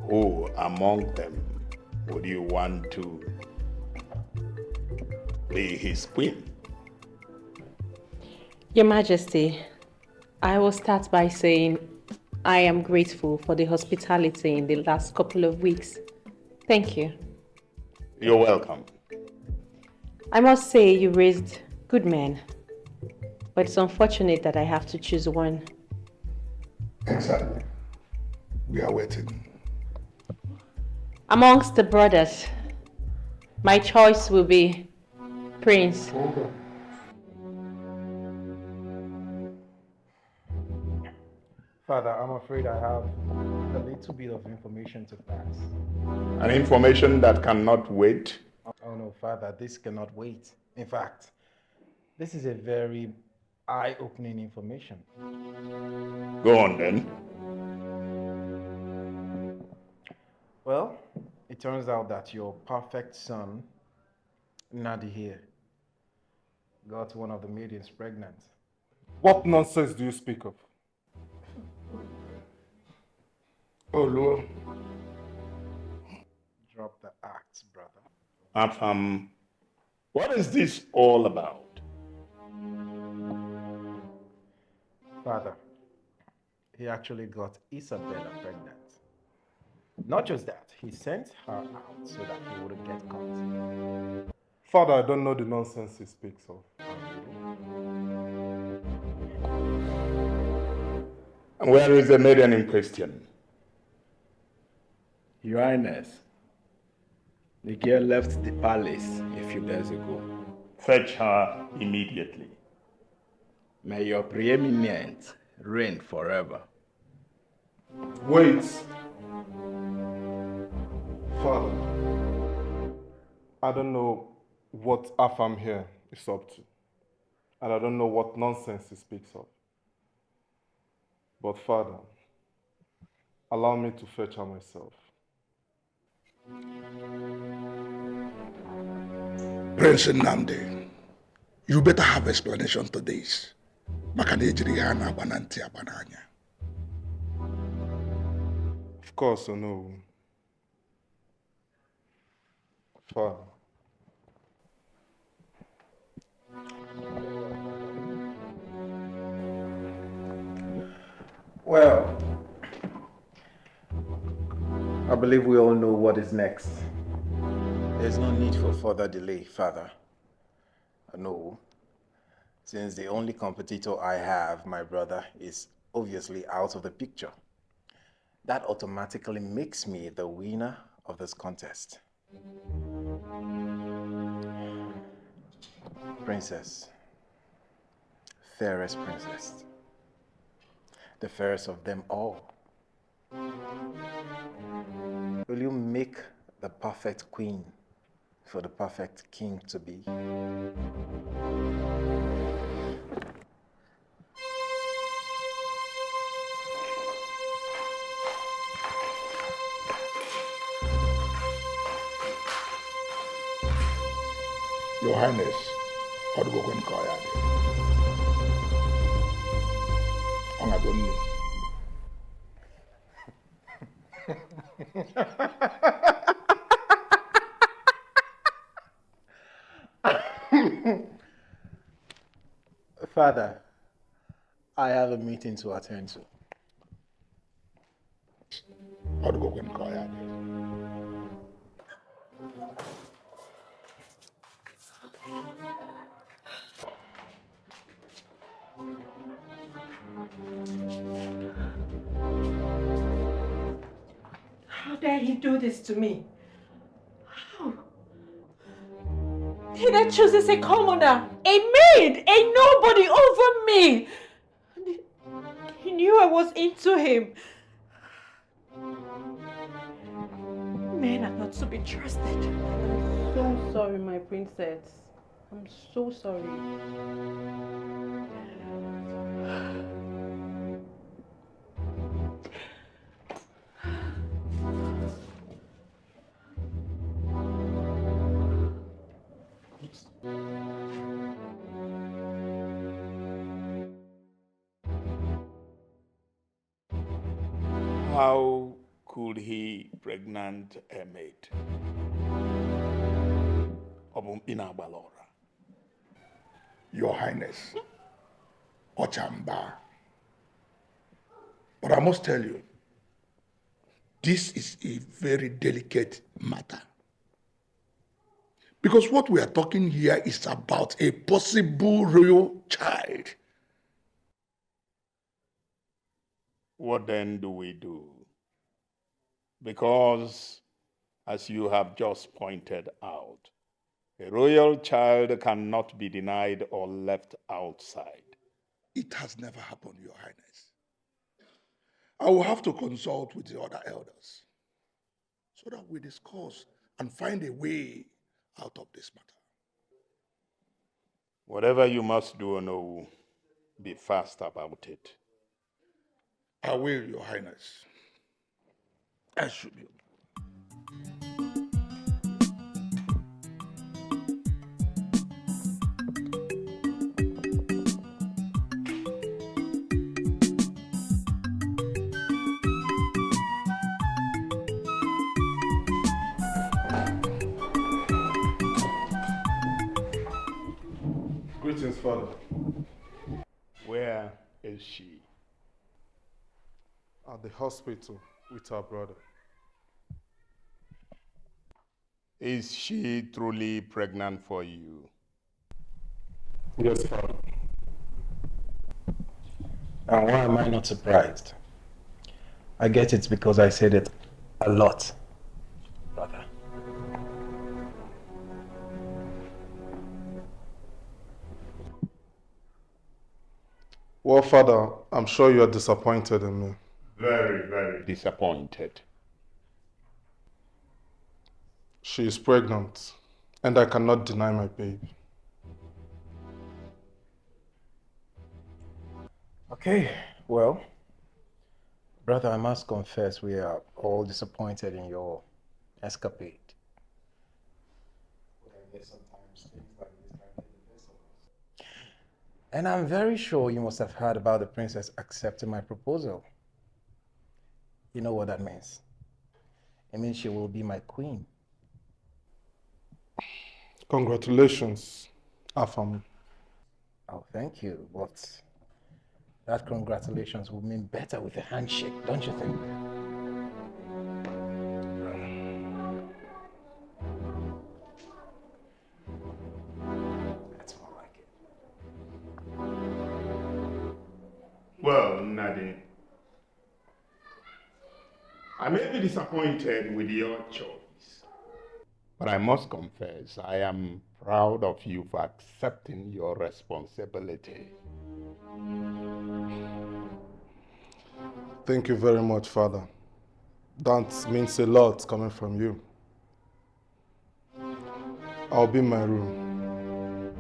Who among them would you want to be his queen? Your Majesty, I will start by saying I am grateful for the hospitality in the last couple of weeks. Thank you. You're welcome. I must say you raised good men, but it's unfortunate that I have to choose one. Exactly. We are waiting. Amongst the brothers, my choice will be Prince. Father, I'm afraid I have a little bit of information to pass. An information that cannot wait. Oh no, Father, this cannot wait. In fact, this is a very eye-opening information. Go on then. Well, it turns out that your perfect son, Nadi here, got one of the maidens pregnant. What nonsense do you speak of? Oh, Lord. Drop the axe, brother. Afam, what is this all about? Father, he actually got Isabella pregnant. Not just that, he sent her out so that he wouldn't get caught. Father, I don't know the nonsense he speaks of. And where is the maiden in question? Your Highness, the girl left the palace a few days ago. Fetch her immediately. May your preeminence reign forever. Wait. Father, I don't know what Afam here is up to. And I don't know what nonsense he speaks of. But Father, allow me to fetch her myself. Prince Nnamdi, you better have explanation to this. Of course, I know. Father. Well, I believe we all know what is next. There's no need for further delay, Father. No, since the only competitor I have, my brother, is obviously out of the picture. That automatically makes me the winner of this contest. Princess, fairest princess, the fairest of them all. Will you make the perfect queen for the perfect king to be? Your Highness, OKOYE. Father, I have a meeting to attend to. How dare he do this to me? How? He then chooses a commoner, a maid, a nobody over me. And he knew I was into him. Men are not to be trusted. I'm so sorry, my princess. I'm so sorry. How could he pregnant a maid? Your Highness, Ochamba, But I must tell you, this is a very delicate matter. Because what we are talking here is about a possible royal child. What then do we do? Because, as you have just pointed out, a royal child cannot be denied or left outside. It has never happened, Your Highness. I will have to consult with the other elders so that we discuss and find a way out of this matter. Whatever you must do, Onowu, be fast about it. I will, Your Highness. I should be. Greetings, Father. Where is she? At the hospital with her brother. Is she truly pregnant for you? Yes, Father. And why am I not surprised? I get it because I said it a lot, brother. Well, Father, I'm sure you are disappointed in me. Very, very disappointed. She is pregnant, and I cannot deny my baby. Okay, well, brother, I must confess we are all disappointed in your escapade. And I'm very sure you must have heard about the princess accepting my proposal. You know what that means? It means she will be my queen. Congratulations, Afam. Oh, thank you, but that congratulations will mean better with a handshake, don't you think? That's more like it. Well, Nadine, I may be disappointed with your choice, but I must confess I am proud of you for accepting your responsibility. Thank you very much, Father. That means a lot coming from you. I'll be in my room.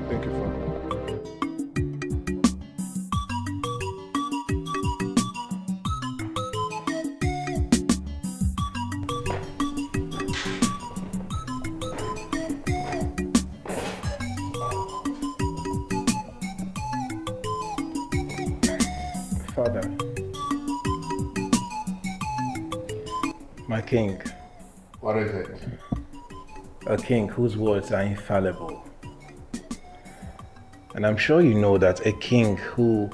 Thank you, Father. Father, my king. What is it? A king whose words are infallible. And I'm sure you know that a king who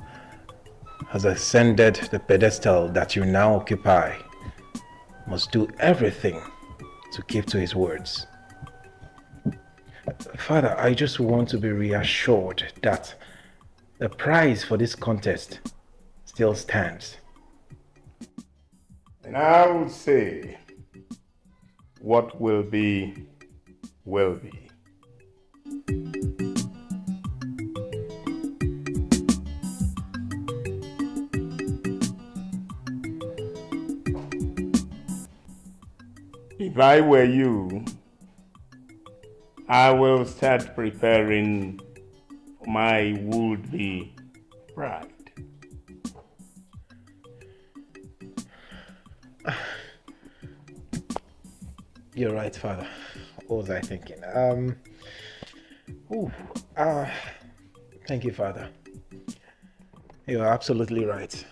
has ascended the pedestal that you now occupy must do everything to keep to his words. Father, I just want to be reassured that the prize for this contest still stands. And I would say, what will be, will be. If I were you, I will start preparing for my would-be bride. You're right, Father. What was I thinking? Thank you, Father. You're absolutely right.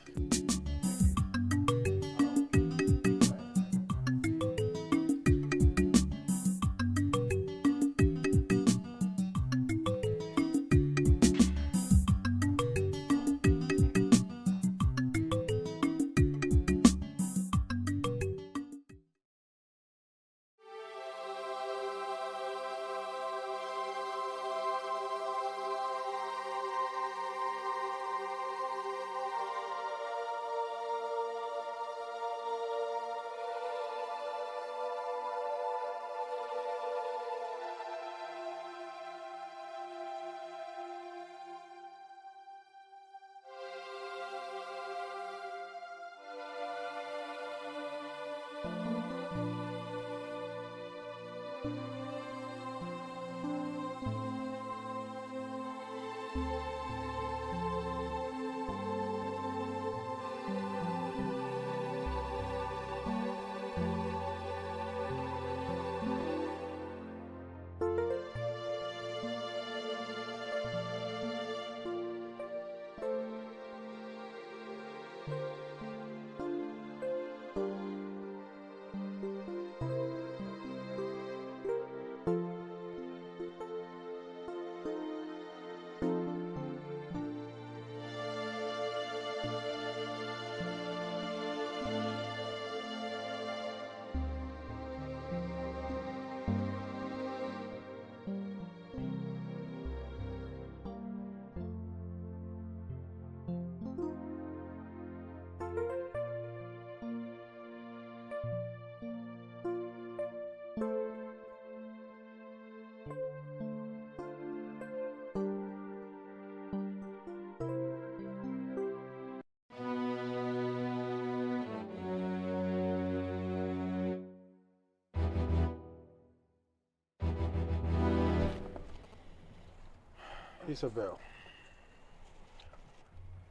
Isabel,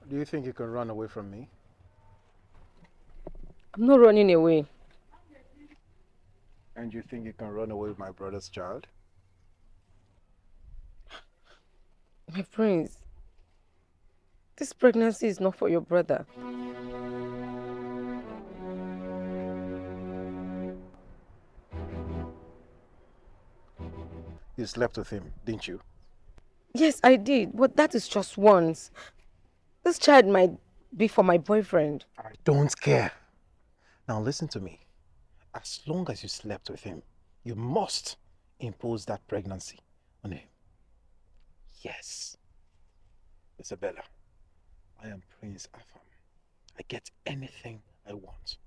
do you think you can run away from me? I'm not running away. And you think you can run away with my brother's child? My prince, this pregnancy is not for your brother. You slept with him, didn't you? Yes, I did, but that is just once. This child might be for my boyfriend. I don't care. Now listen to me. As long as you slept with him, you must impose that pregnancy on him. Yes. Isabella, I am Prince Afam. I get anything I want.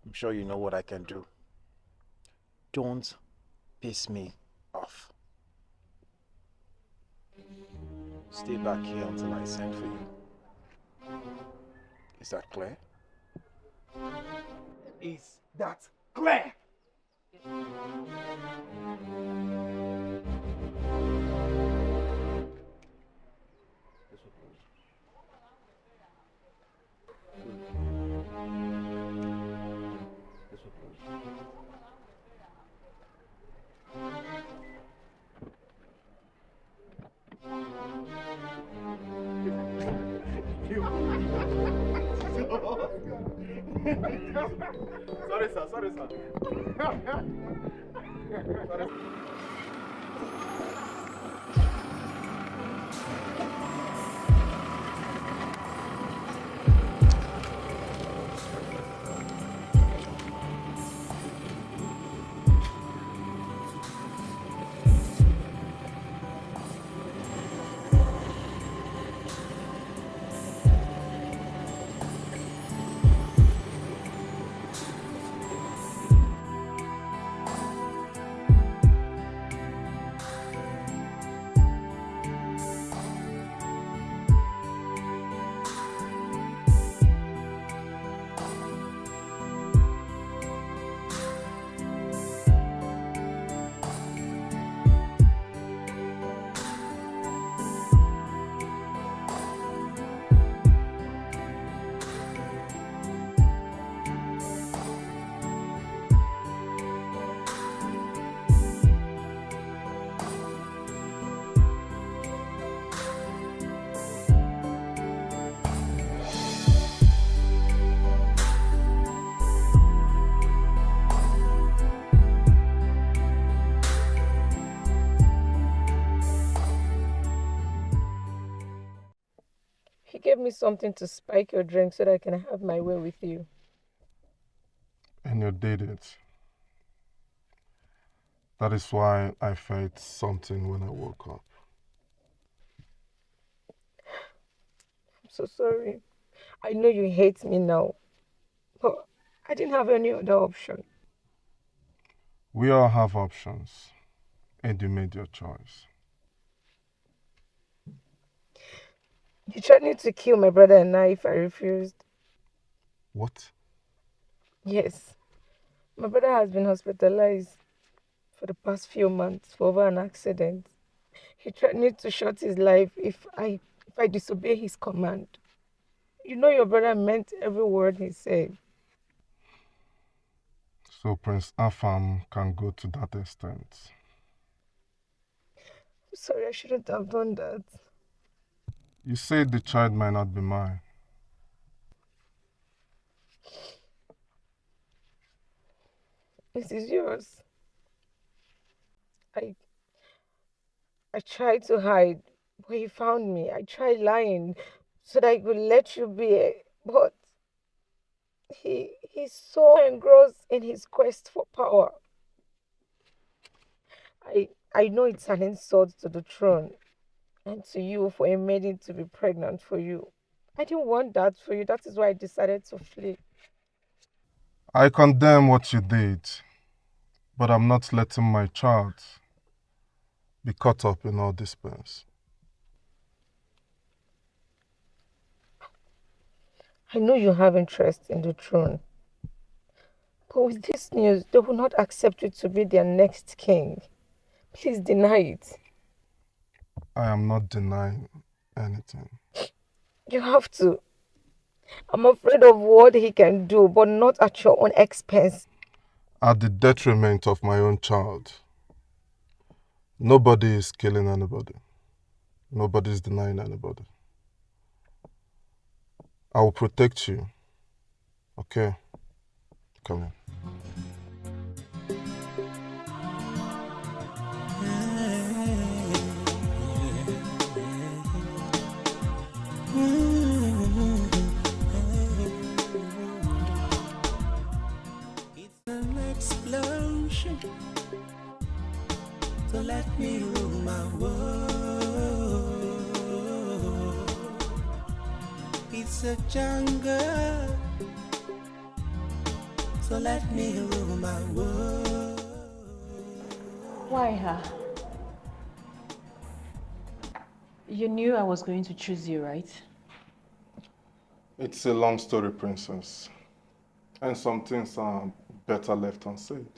I'm sure you know what I can do. Don't piss me off. Stay back here until I send for you. Is that clear? Is that clear? Sorry, sir. Sorry, sir. He gave me something to spike your drink so that I can have my way with you. And you did it. That is why I felt something when I woke up. I'm so sorry. I know you hate me now, but I didn't have any other option. We all have options, and you made your choice. You threatened to kill my brother and I if I refused. What? Yes. My brother has been hospitalized for the past few months for over an accident. He threatened to short his life if I disobey his command. You know your brother meant every word he said. So Prince Afam can go to that extent. Sorry, I shouldn't have done that. You said the child might not be mine. It is yours. I I tried to hide, but he found me. I tried lying so that I could let you be, but he's so engrossed in his quest for power. I know it's an insult to the throne and to you for a maiden to be pregnant for you. I didn't want that for you. That is why I decided to flee. I condemn what you did, but I'm not letting my child be caught up in all this mess. I know you have interest in the throne, but with this news, they will not accept you to be their next king. Please deny it. I am not denying anything. You have to. I'm afraid of what he can do, but not at your own expense. At the detriment of my own child. Nobody is killing anybody. Nobody is denying anybody. I will protect you. Okay? Come here. It's an explosion, so let me rule my world. It's a jungle, so let me rule my world. Why her? You knew I was going to choose you, right? It's a long story, princess. And some things are better left unsaid.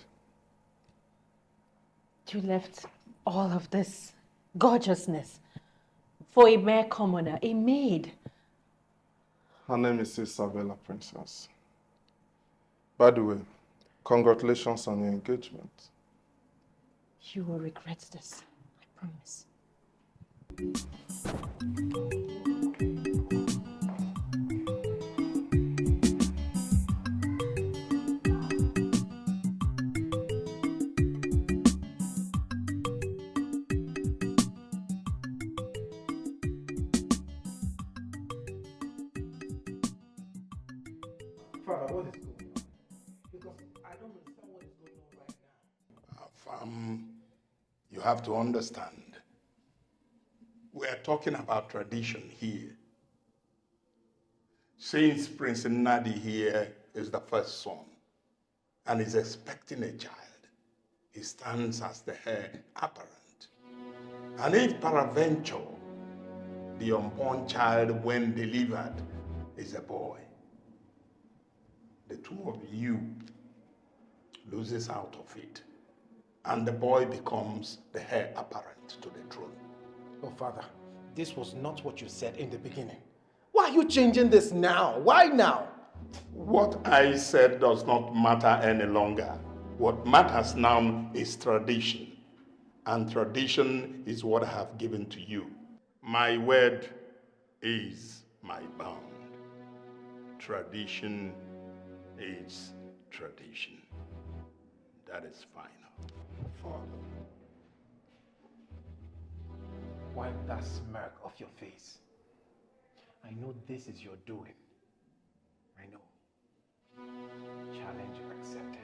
You left all of this gorgeousness for a mere commoner, a maid. Her name is Isabella, princess. By the way, congratulations on your engagement. You will regret this, I promise. Father, what is going on? Because I don't understand what is going on right now. You have to understand. We are talking about tradition here. Since Prince Nnadi here is the first son and is expecting a child, he stands as the heir apparent. And if peradventure the unborn child, when delivered, is a boy, the two of you loses out of it, and the boy becomes the heir apparent to the throne. Oh, Father, this was not what you said in the beginning. Why are you changing this now? Why now? What I said does not matter any longer. What matters now is tradition. And tradition is what I have given to you. My word is my bond. Tradition is tradition. That is final. Father. Wipe that smirk off your face. I know this is your doing. I know. Challenge accepted.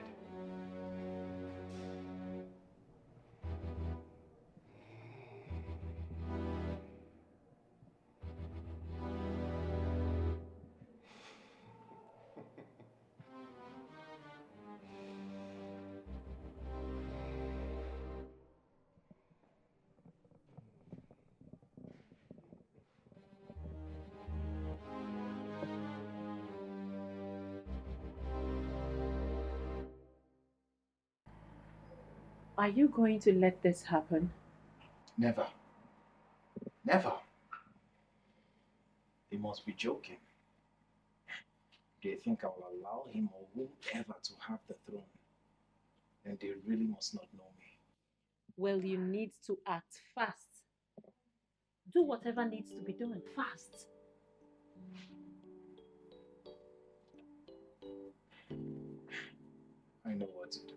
Are you going to let this happen? Never. Never. They must be joking. They think I will allow him or whoever to have the throne. And they really must not know me. Well, you need to act fast. Do whatever needs to be done fast. I know what to do.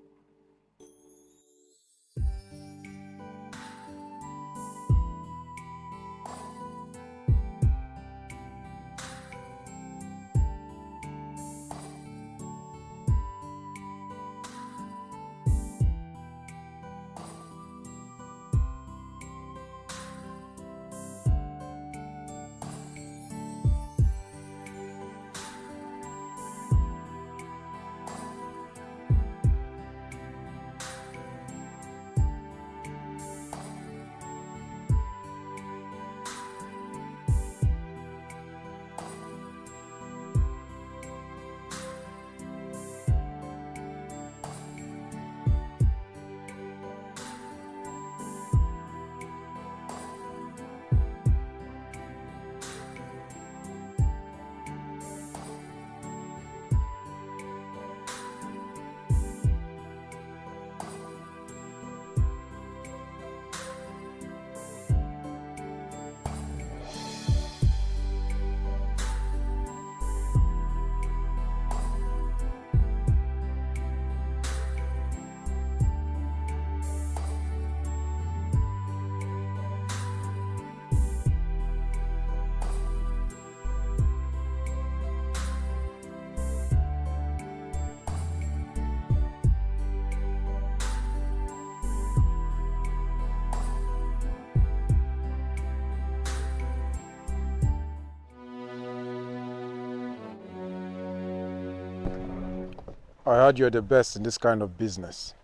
I heard you're the best in this kind of business.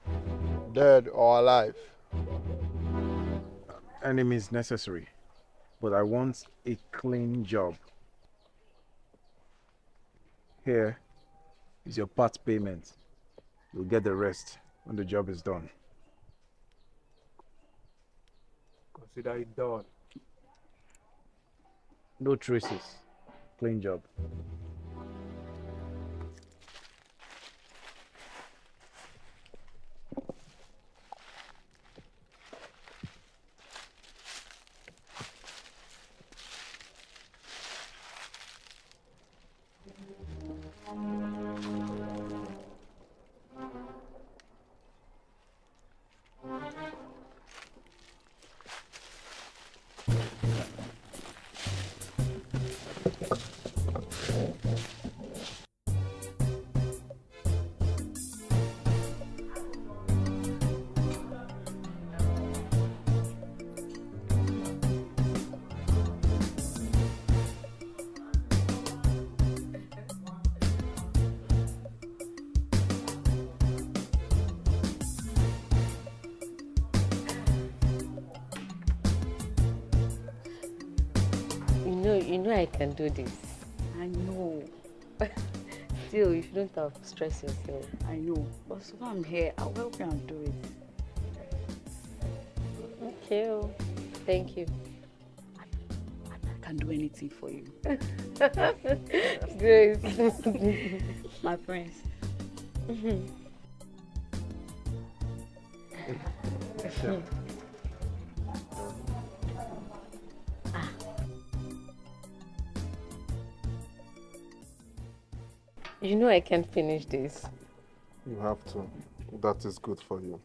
Dead or alive? Any means necessary. But I want a clean job. Here is your part payment. You'll get the rest when the job is done. Consider it done. No traces. Clean job. You know I can do this. I know. Still, you shouldn't have stressed yourself. I know. But so far I'm here, I'll help you and do it. Okay. Thank you. I can do anything for you. Grace. My prince. You know I can't finish this. You have to. That is good for you.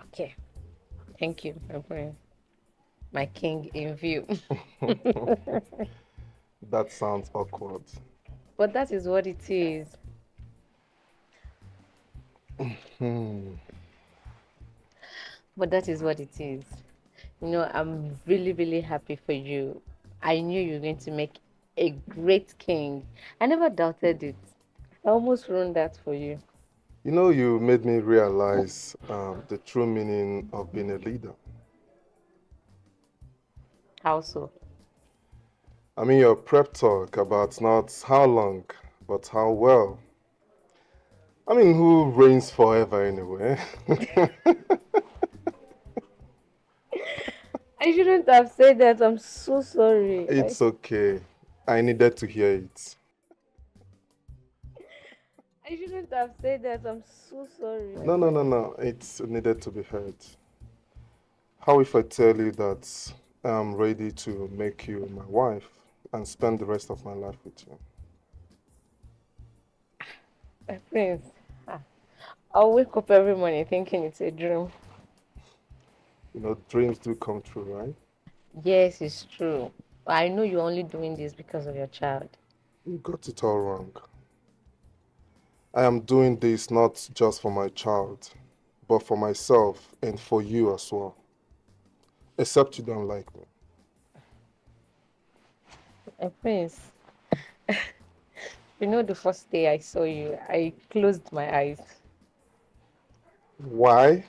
Okay. Thank you, my friend. My king in view. That sounds awkward. But that is what it is. But that is what it is. You know, I'm really, really happy for you. I knew you were going to make a great king. I never doubted it. I almost ruined that for you. You know, you made me realize the true meaning of being a leader. How so? I mean, your prep talk about not how long, but how well. I mean, who reigns forever anyway? I shouldn't have said that. I'm so sorry. It's okay. I needed to hear it. I shouldn't have said that. I'm so sorry. No. It's needed to be heard. How if I tell you that I'm ready to make you my wife and spend the rest of my life with you? My prince, I'll wake up every morning thinking it's a dream. You know, dreams do come true, right? Yes, it's true. I know you're only doing this because of your child. You got it all wrong. I am doing this not just for my child, but for myself and for you as well. Except you don't like me. Prince, you know the first day I saw you, I closed my eyes. Why?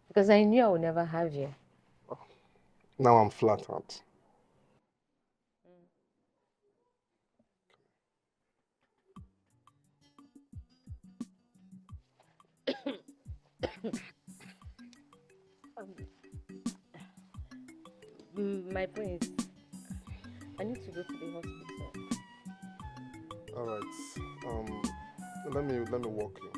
Because I knew I would never have you. Now I'm flattered. My prince, I need to go to the hospital. All right. Let me walk you.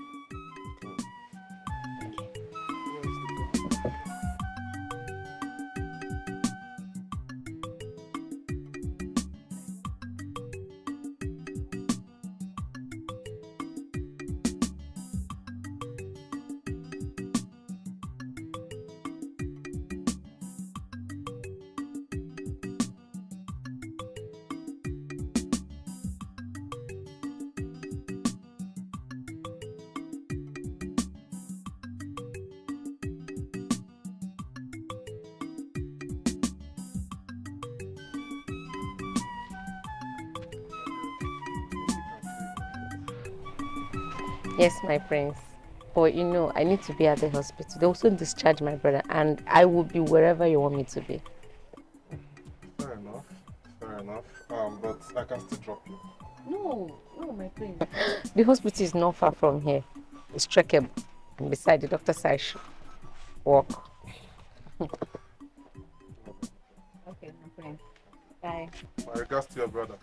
Yes, my prince. But you know, I need to be at the hospital. They also discharge my brother, and I will be wherever you want me to be. Fair enough. Fair enough. But I can still drop you. No, my prince. The hospital is not far from here. It's trackable. And beside the doctor said I should walk. Okay, my prince. Bye. My regards to your brother.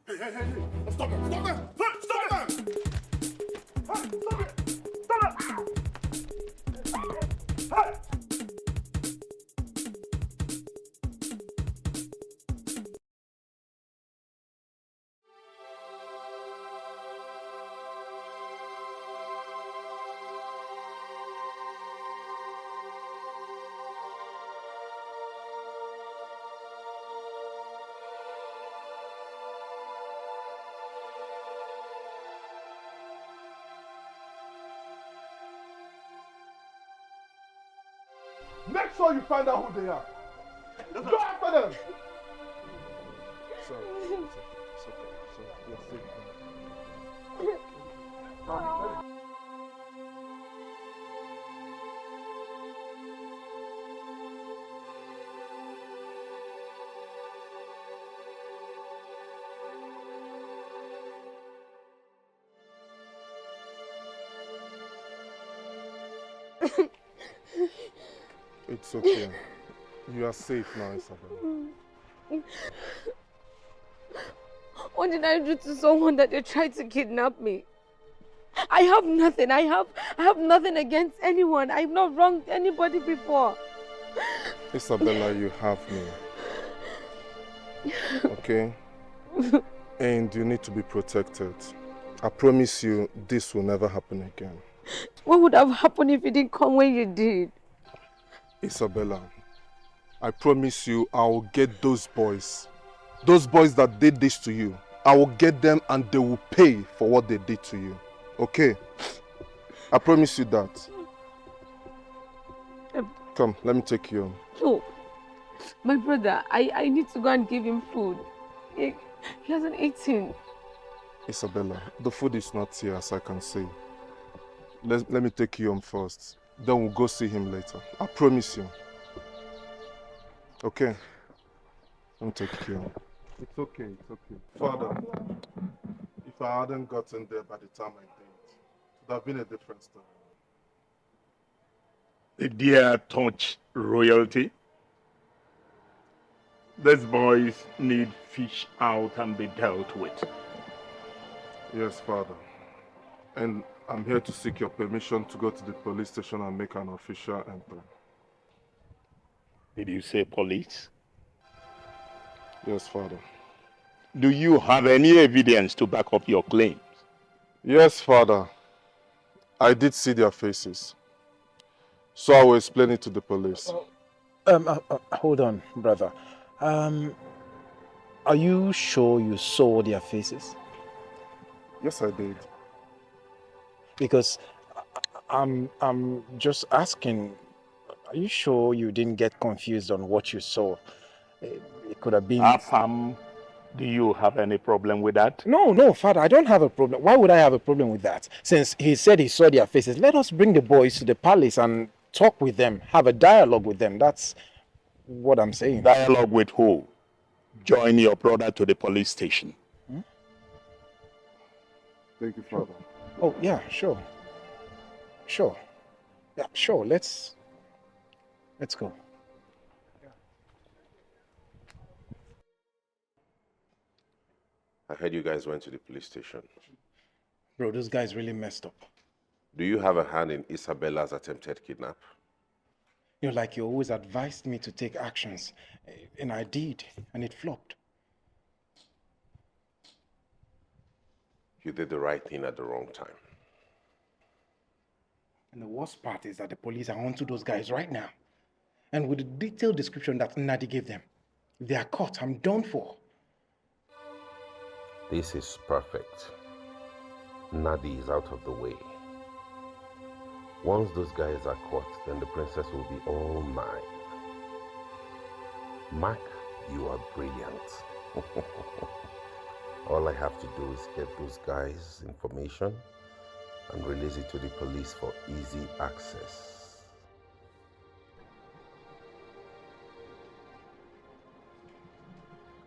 Hey, stop it! Stop it! Stop it! Stop it! Make sure you find out who they are. Go after them. Sorry. It's okay. You're safe. It's okay. You are safe now, Isabella. What did I do to someone that they tried to kidnap me? I have nothing. I have nothing against anyone. I've not wronged anybody before. Isabella, you have me. Okay? And you need to be protected. I promise you, this will never happen again. What would have happened if you didn't come when you did? Isabella, I promise you I will get those boys that did this to you. I will get them and they will pay for what they did to you. Okay? I promise you that. Come, let me take you home. No. My brother, I need to go and give him food. He hasn't eaten. Isabella, the food is not here as I can see. Let me take you home first. Then we'll go see him later. I promise you. Okay? Don't take you home. It's okay, it's okay. Father, if I hadn't gotten there by the time I did, it would have been a different story. The dear touch royalty. These boys need fish out and be dealt with. Yes, Father. And I'm here to seek your permission to go to the police station and make an official entry. Did you say police? Yes, Father. Do you have any evidence to back up your claims? Yes, Father. I did see their faces. So I will explain it to the police. Hold on, brother. Are you sure you saw their faces? Yes, I did. Because I'm just asking, are you sure you didn't get confused on what you saw? It could have been... Afam, do you have any problem with that? No, Father, I don't have a problem. Why would I have a problem with that? Since he said he saw their faces, let us bring the boys to the palace and talk with them, have a dialogue with them. That's what I'm saying. Dialogue with who? Join your brother to the police station. Hmm? Thank you, Father. Oh, yeah, sure. Sure. Yeah, sure. Let's go. I heard you guys went to the police station. Bro, those guys really messed up. Do you have a hand in Isabella's attempted kidnap? You know, like you always advised me to take actions, and I did, and it flopped. You did the right thing at the wrong time. And the worst part is that the police are onto those guys right now. And with the detailed description that Nadi gave them, if they are caught, I'm done for. This is perfect. Nadi is out of the way. Once those guys are caught, then the princess will be all mine. Mark, you are brilliant. All I have to do is get those guys' information and release it to the police for easy access.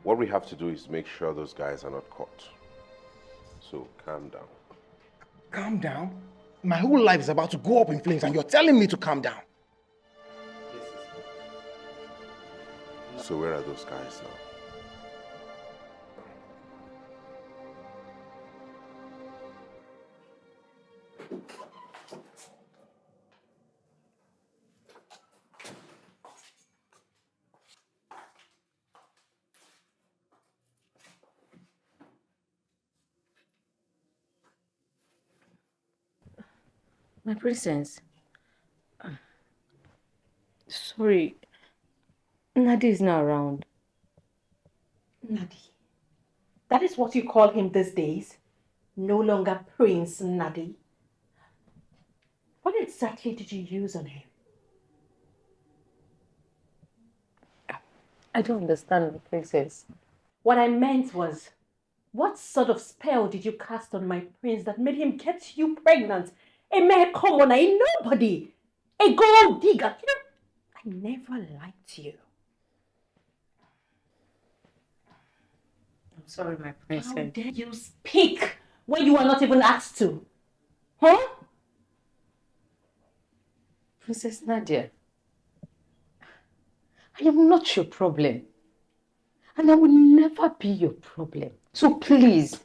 What we have to do is make sure those guys are not caught. So calm down. Calm down? My whole life is about to go up in flames and you're telling me to calm down. So where are those guys now? My princess. Sorry. Nadi is not around. Nadi. That is what you call him these days? No longer Prince Nadi. What exactly did you use on him? I don't understand, princess. What I meant was, what sort of spell did you cast on my prince that made him get you pregnant? A mere commoner, a nobody, a gold digger. You know, I never liked you. I'm sorry, my princess. How dare you speak when you are not even asked to? Huh? Princess Nadia, I am not your problem. And I will never be your problem. So please,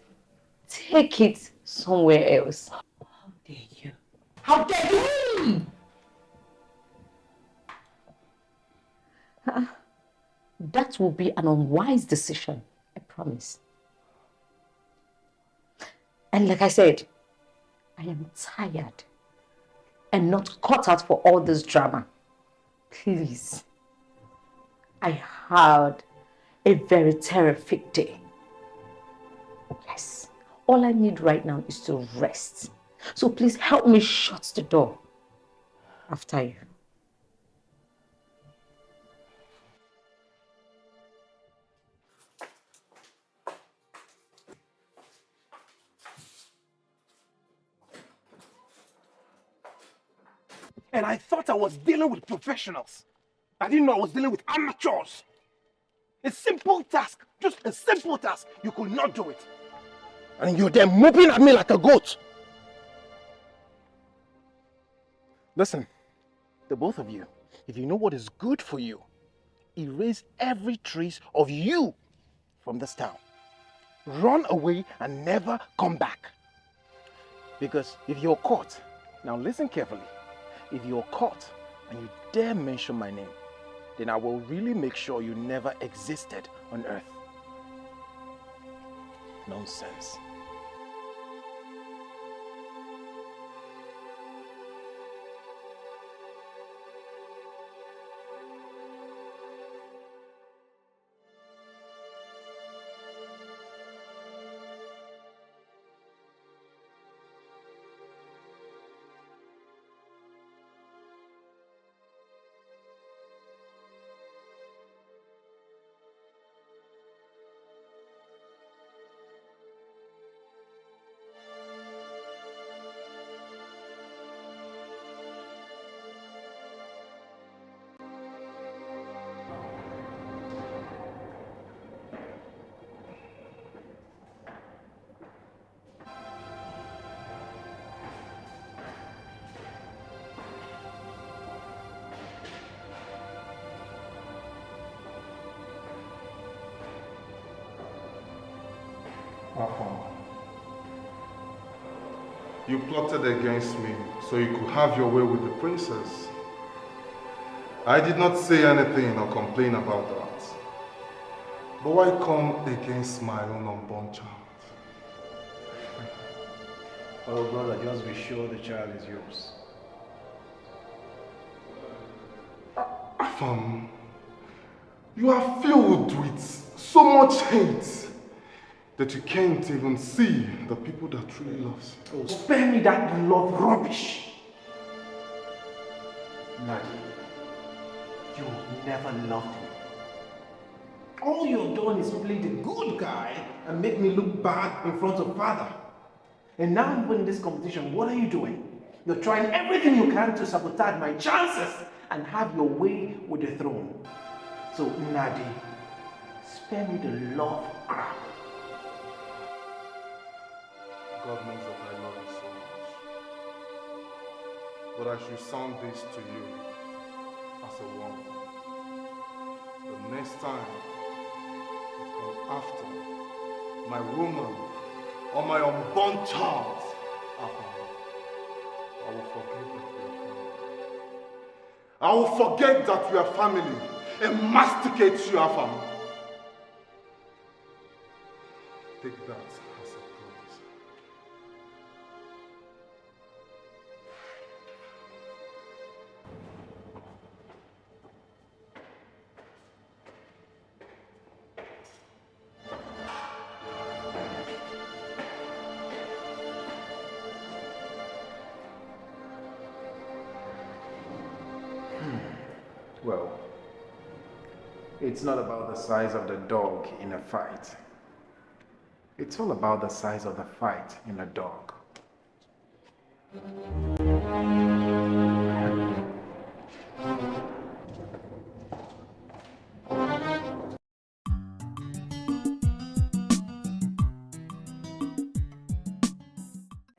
take it somewhere else. How dare you? How dare you? That will be an unwise decision, I promise. And like I said, I am tired and not cut out for all this drama. Please. I had a very terrific day. Yes. All I need right now is to rest. So please help me shut the door after you. And I thought I was dealing with professionals. I didn't know I was dealing with amateurs. A simple task, just a simple task, you could not do it. And you're there moping at me like a goat. Listen, the both of you, if you know what is good for you, erase every trace of you from this town. Run away and never come back. Because if you're caught, now listen carefully, if you're caught and you dare mention my name, then I will really make sure you never existed on earth. Nonsense. You plotted against me so you could have your way with the princess. I did not say anything or complain about that. But why come against my own unborn child? Oh brother, just be sure the child is yours. Afam, you are filled with so much hate that you can't even see the people that truly loves you. Oh, spare me that love rubbish. Nadi, you never loved me. All you've done is play the good guy and make me look bad in front of father. And now I'm winning this competition, what are you doing? You're trying everything you can to sabotage my chances and have your way with the throne. So Nadi, spare me the love crap. God knows that I love you so much. But I should sound this to you as a warning. The next time you come after my woman or my unborn child, I will forget that we are family. I will forget that we are family and masticate you, Afam. Take that as a promise. Well, it's not about the size of the dog in a fight. It's all about the size of the fight in a dog.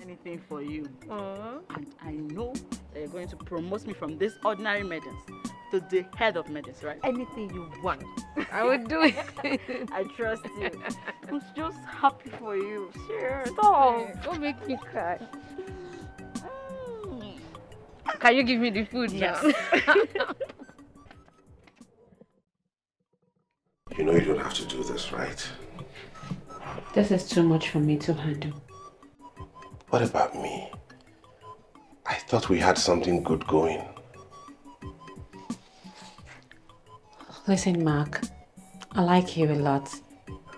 Anything for you. And I know that you're going to promote me from this ordinary maidens to the head of maidens, right? Anything you want, I will do it. I trust you. I'm just happy for you. Sure. Stop. Don't make me cry. Can you give me the food now? You know you don't have to do this, right? This is too much for me to handle. What about me? I thought we had something good going. Listen, Mark, I like you a lot.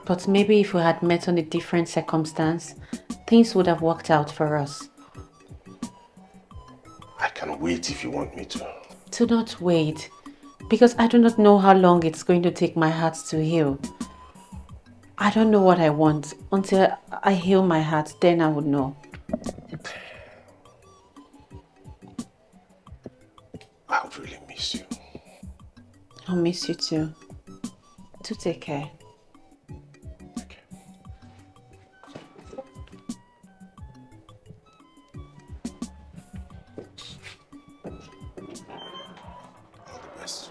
But maybe if we had met on a different circumstance, things would have worked out for us. I can wait if you want me to. Do not wait, because I do not know how long it's going to take my heart to heal. I don't know what I want. Until I heal my heart, then I would know. would really miss you. I'll miss you too. Do take care. All the best.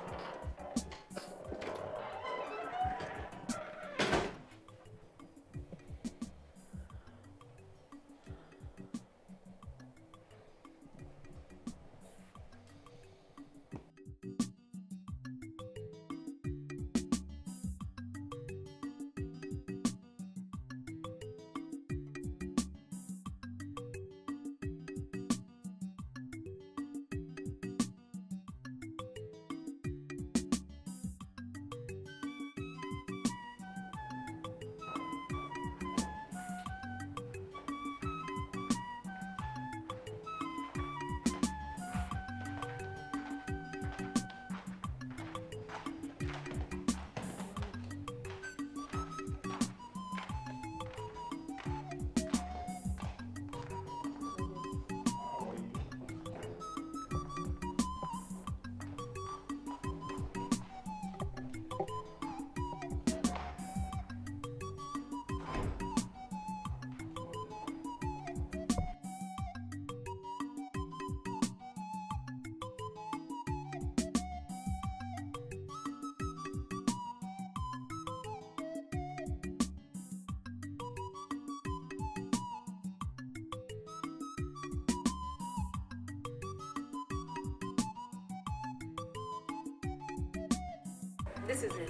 This is it.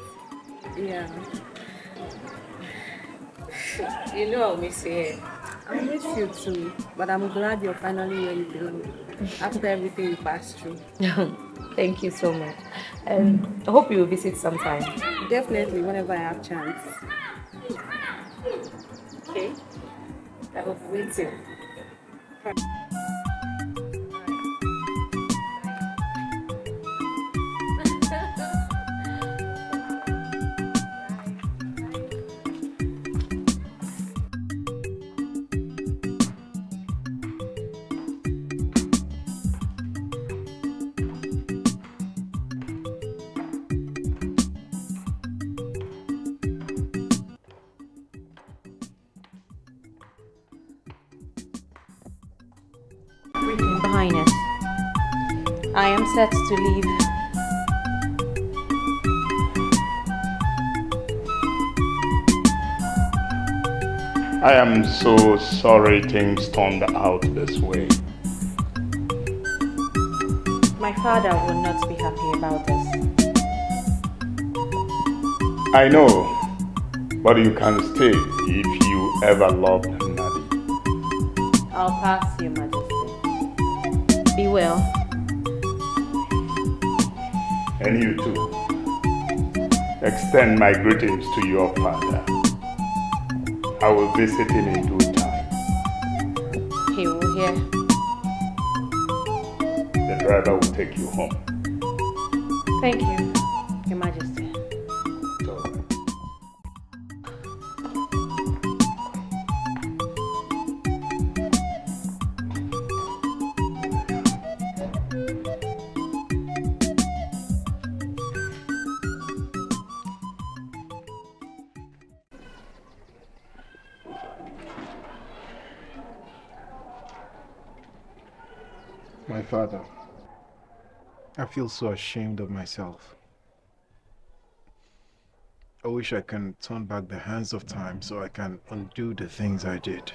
Yeah. You know I'll miss you here. I miss you too, but I'm glad you're finally where you belong after everything you passed through. Thank you so much. And I hope you will visit sometime. Definitely, whenever I have chance. Okay. I hope you will too. Your Highness, I am set to leave. I am so sorry things turned out this way. My father will not be happy about this. I know, but you can stay if you ever loved Nadi. I'll pass, Your Majesty. Be well. And you too. Extend my greetings to your father. I will visit him in due time. He will hear. The driver will take you home. Thank you, Your Majesty. It's all right. My father, I feel so ashamed of myself. I wish I can turn back the hands of time so I can undo the things I did.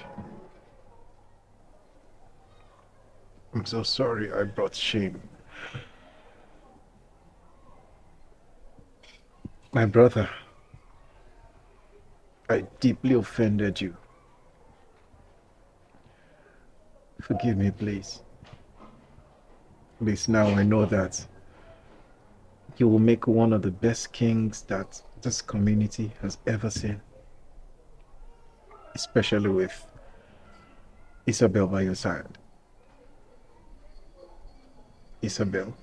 I'm so sorry I brought shame. My brother, I deeply offended you. Forgive me, please. Please, now I know that you will make one of the best kings that this community has ever seen. Especially with Isabel by your side. Isabel,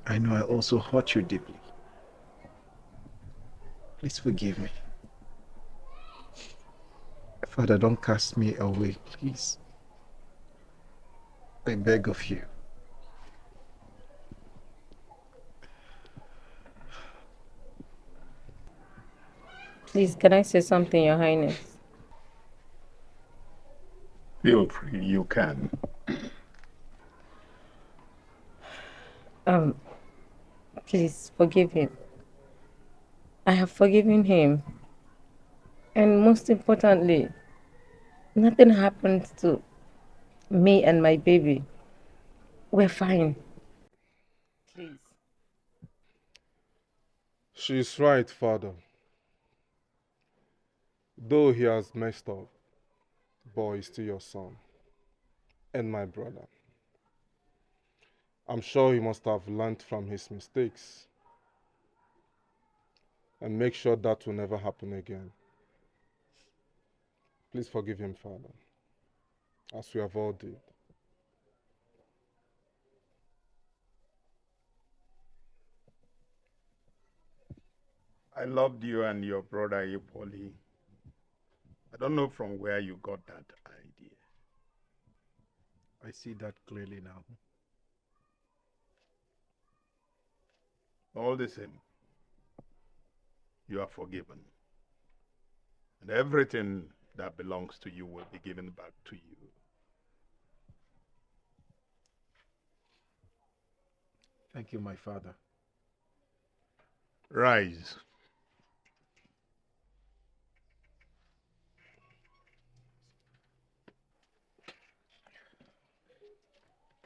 I know I also hurt you deeply. Please forgive me. Father, don't cast me away, please. I beg of you. Please, can I say something, Your Highness? Feel free, you can. Please forgive him. I have forgiven him. And most importantly, nothing happened to me and my baby. We're fine. Please. She's right, Father. Though he has messed up, boy is still your son and my brother. I'm sure he must have learned from his mistakes and make sure that will never happen again. Please forgive him, Father, as we have all did. I loved you and your brother equally. I don't know from where you got that idea. I see that clearly now. All the same, you are forgiven. And everything that belongs to you will be given back to you. Thank you, my father. Rise.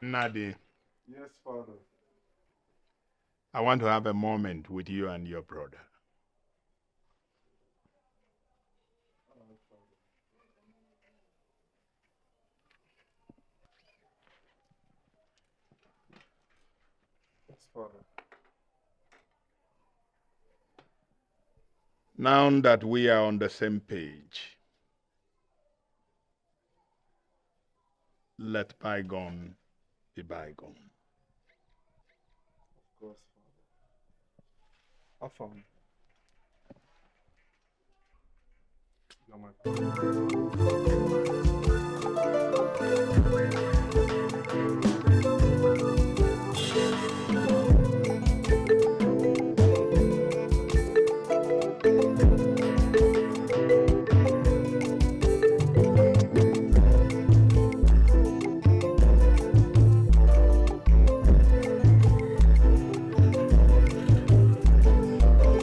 Nadi, Yes, Father. I want to have a moment with you and your brother. Yes, Father. Now that we are on the same page, let bygone be bygone. Of course, Father. Afam. You're my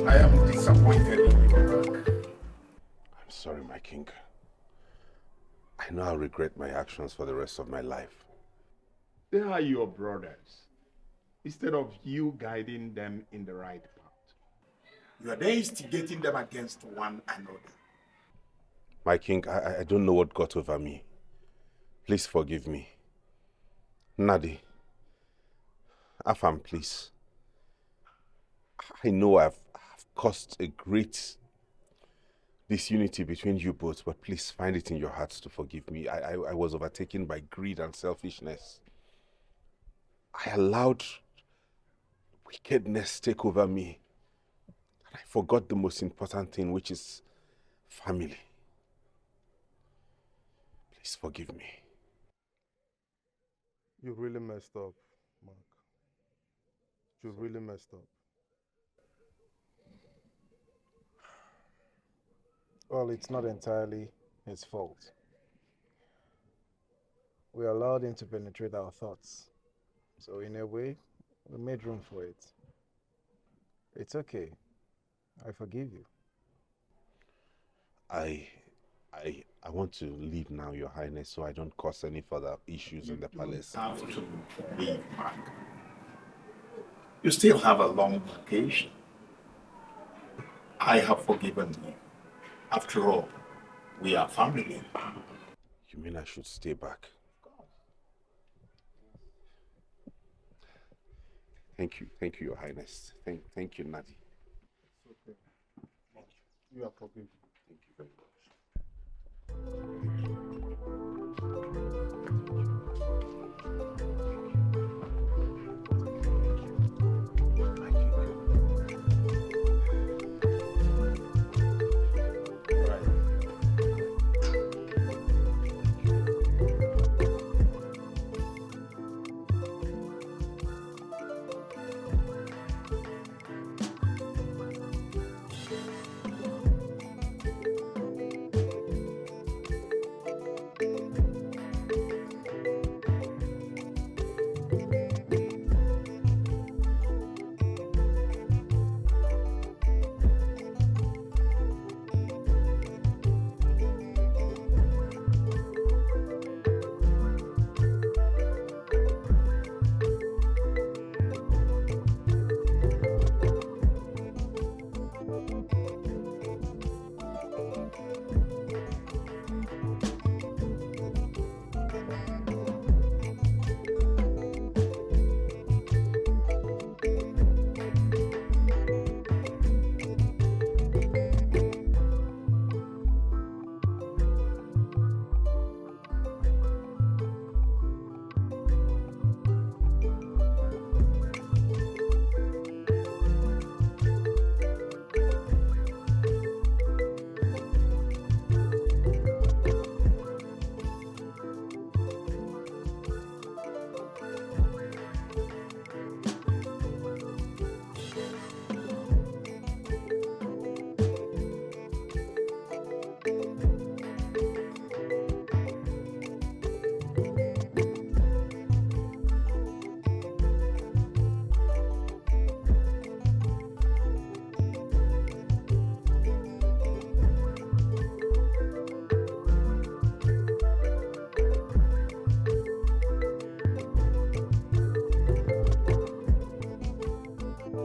I am disappointed in your work. I'm sorry, my king. I know I'll regret my actions for the rest of my life. They are your brothers. Instead of you guiding them in the right path, you are then instigating them against one another. My king, I don't know what got over me. Please forgive me. Nadi, Afam, please. I know I've caused a great disunity between you both, but please find it in your hearts to forgive me. I was overtaken by greed and selfishness. I allowed wickedness take over me. And I forgot the most important thing, which is family. Please forgive me. You really messed up, Mark. You really messed up. Well, it's not entirely his fault. We allowed him to penetrate our thoughts. So in a way, we made room for it. It's okay. I forgive you. I want to leave now, Your Highness, so I don't cause any further issues in the palace. You have to leave, Mark. You still have a long vacation. I have forgiven you. After all, we are family. You mean I should stay back? Thank you, Your Highness. Thank you, Nadi. It's okay. You are forgiven. Thank you very much.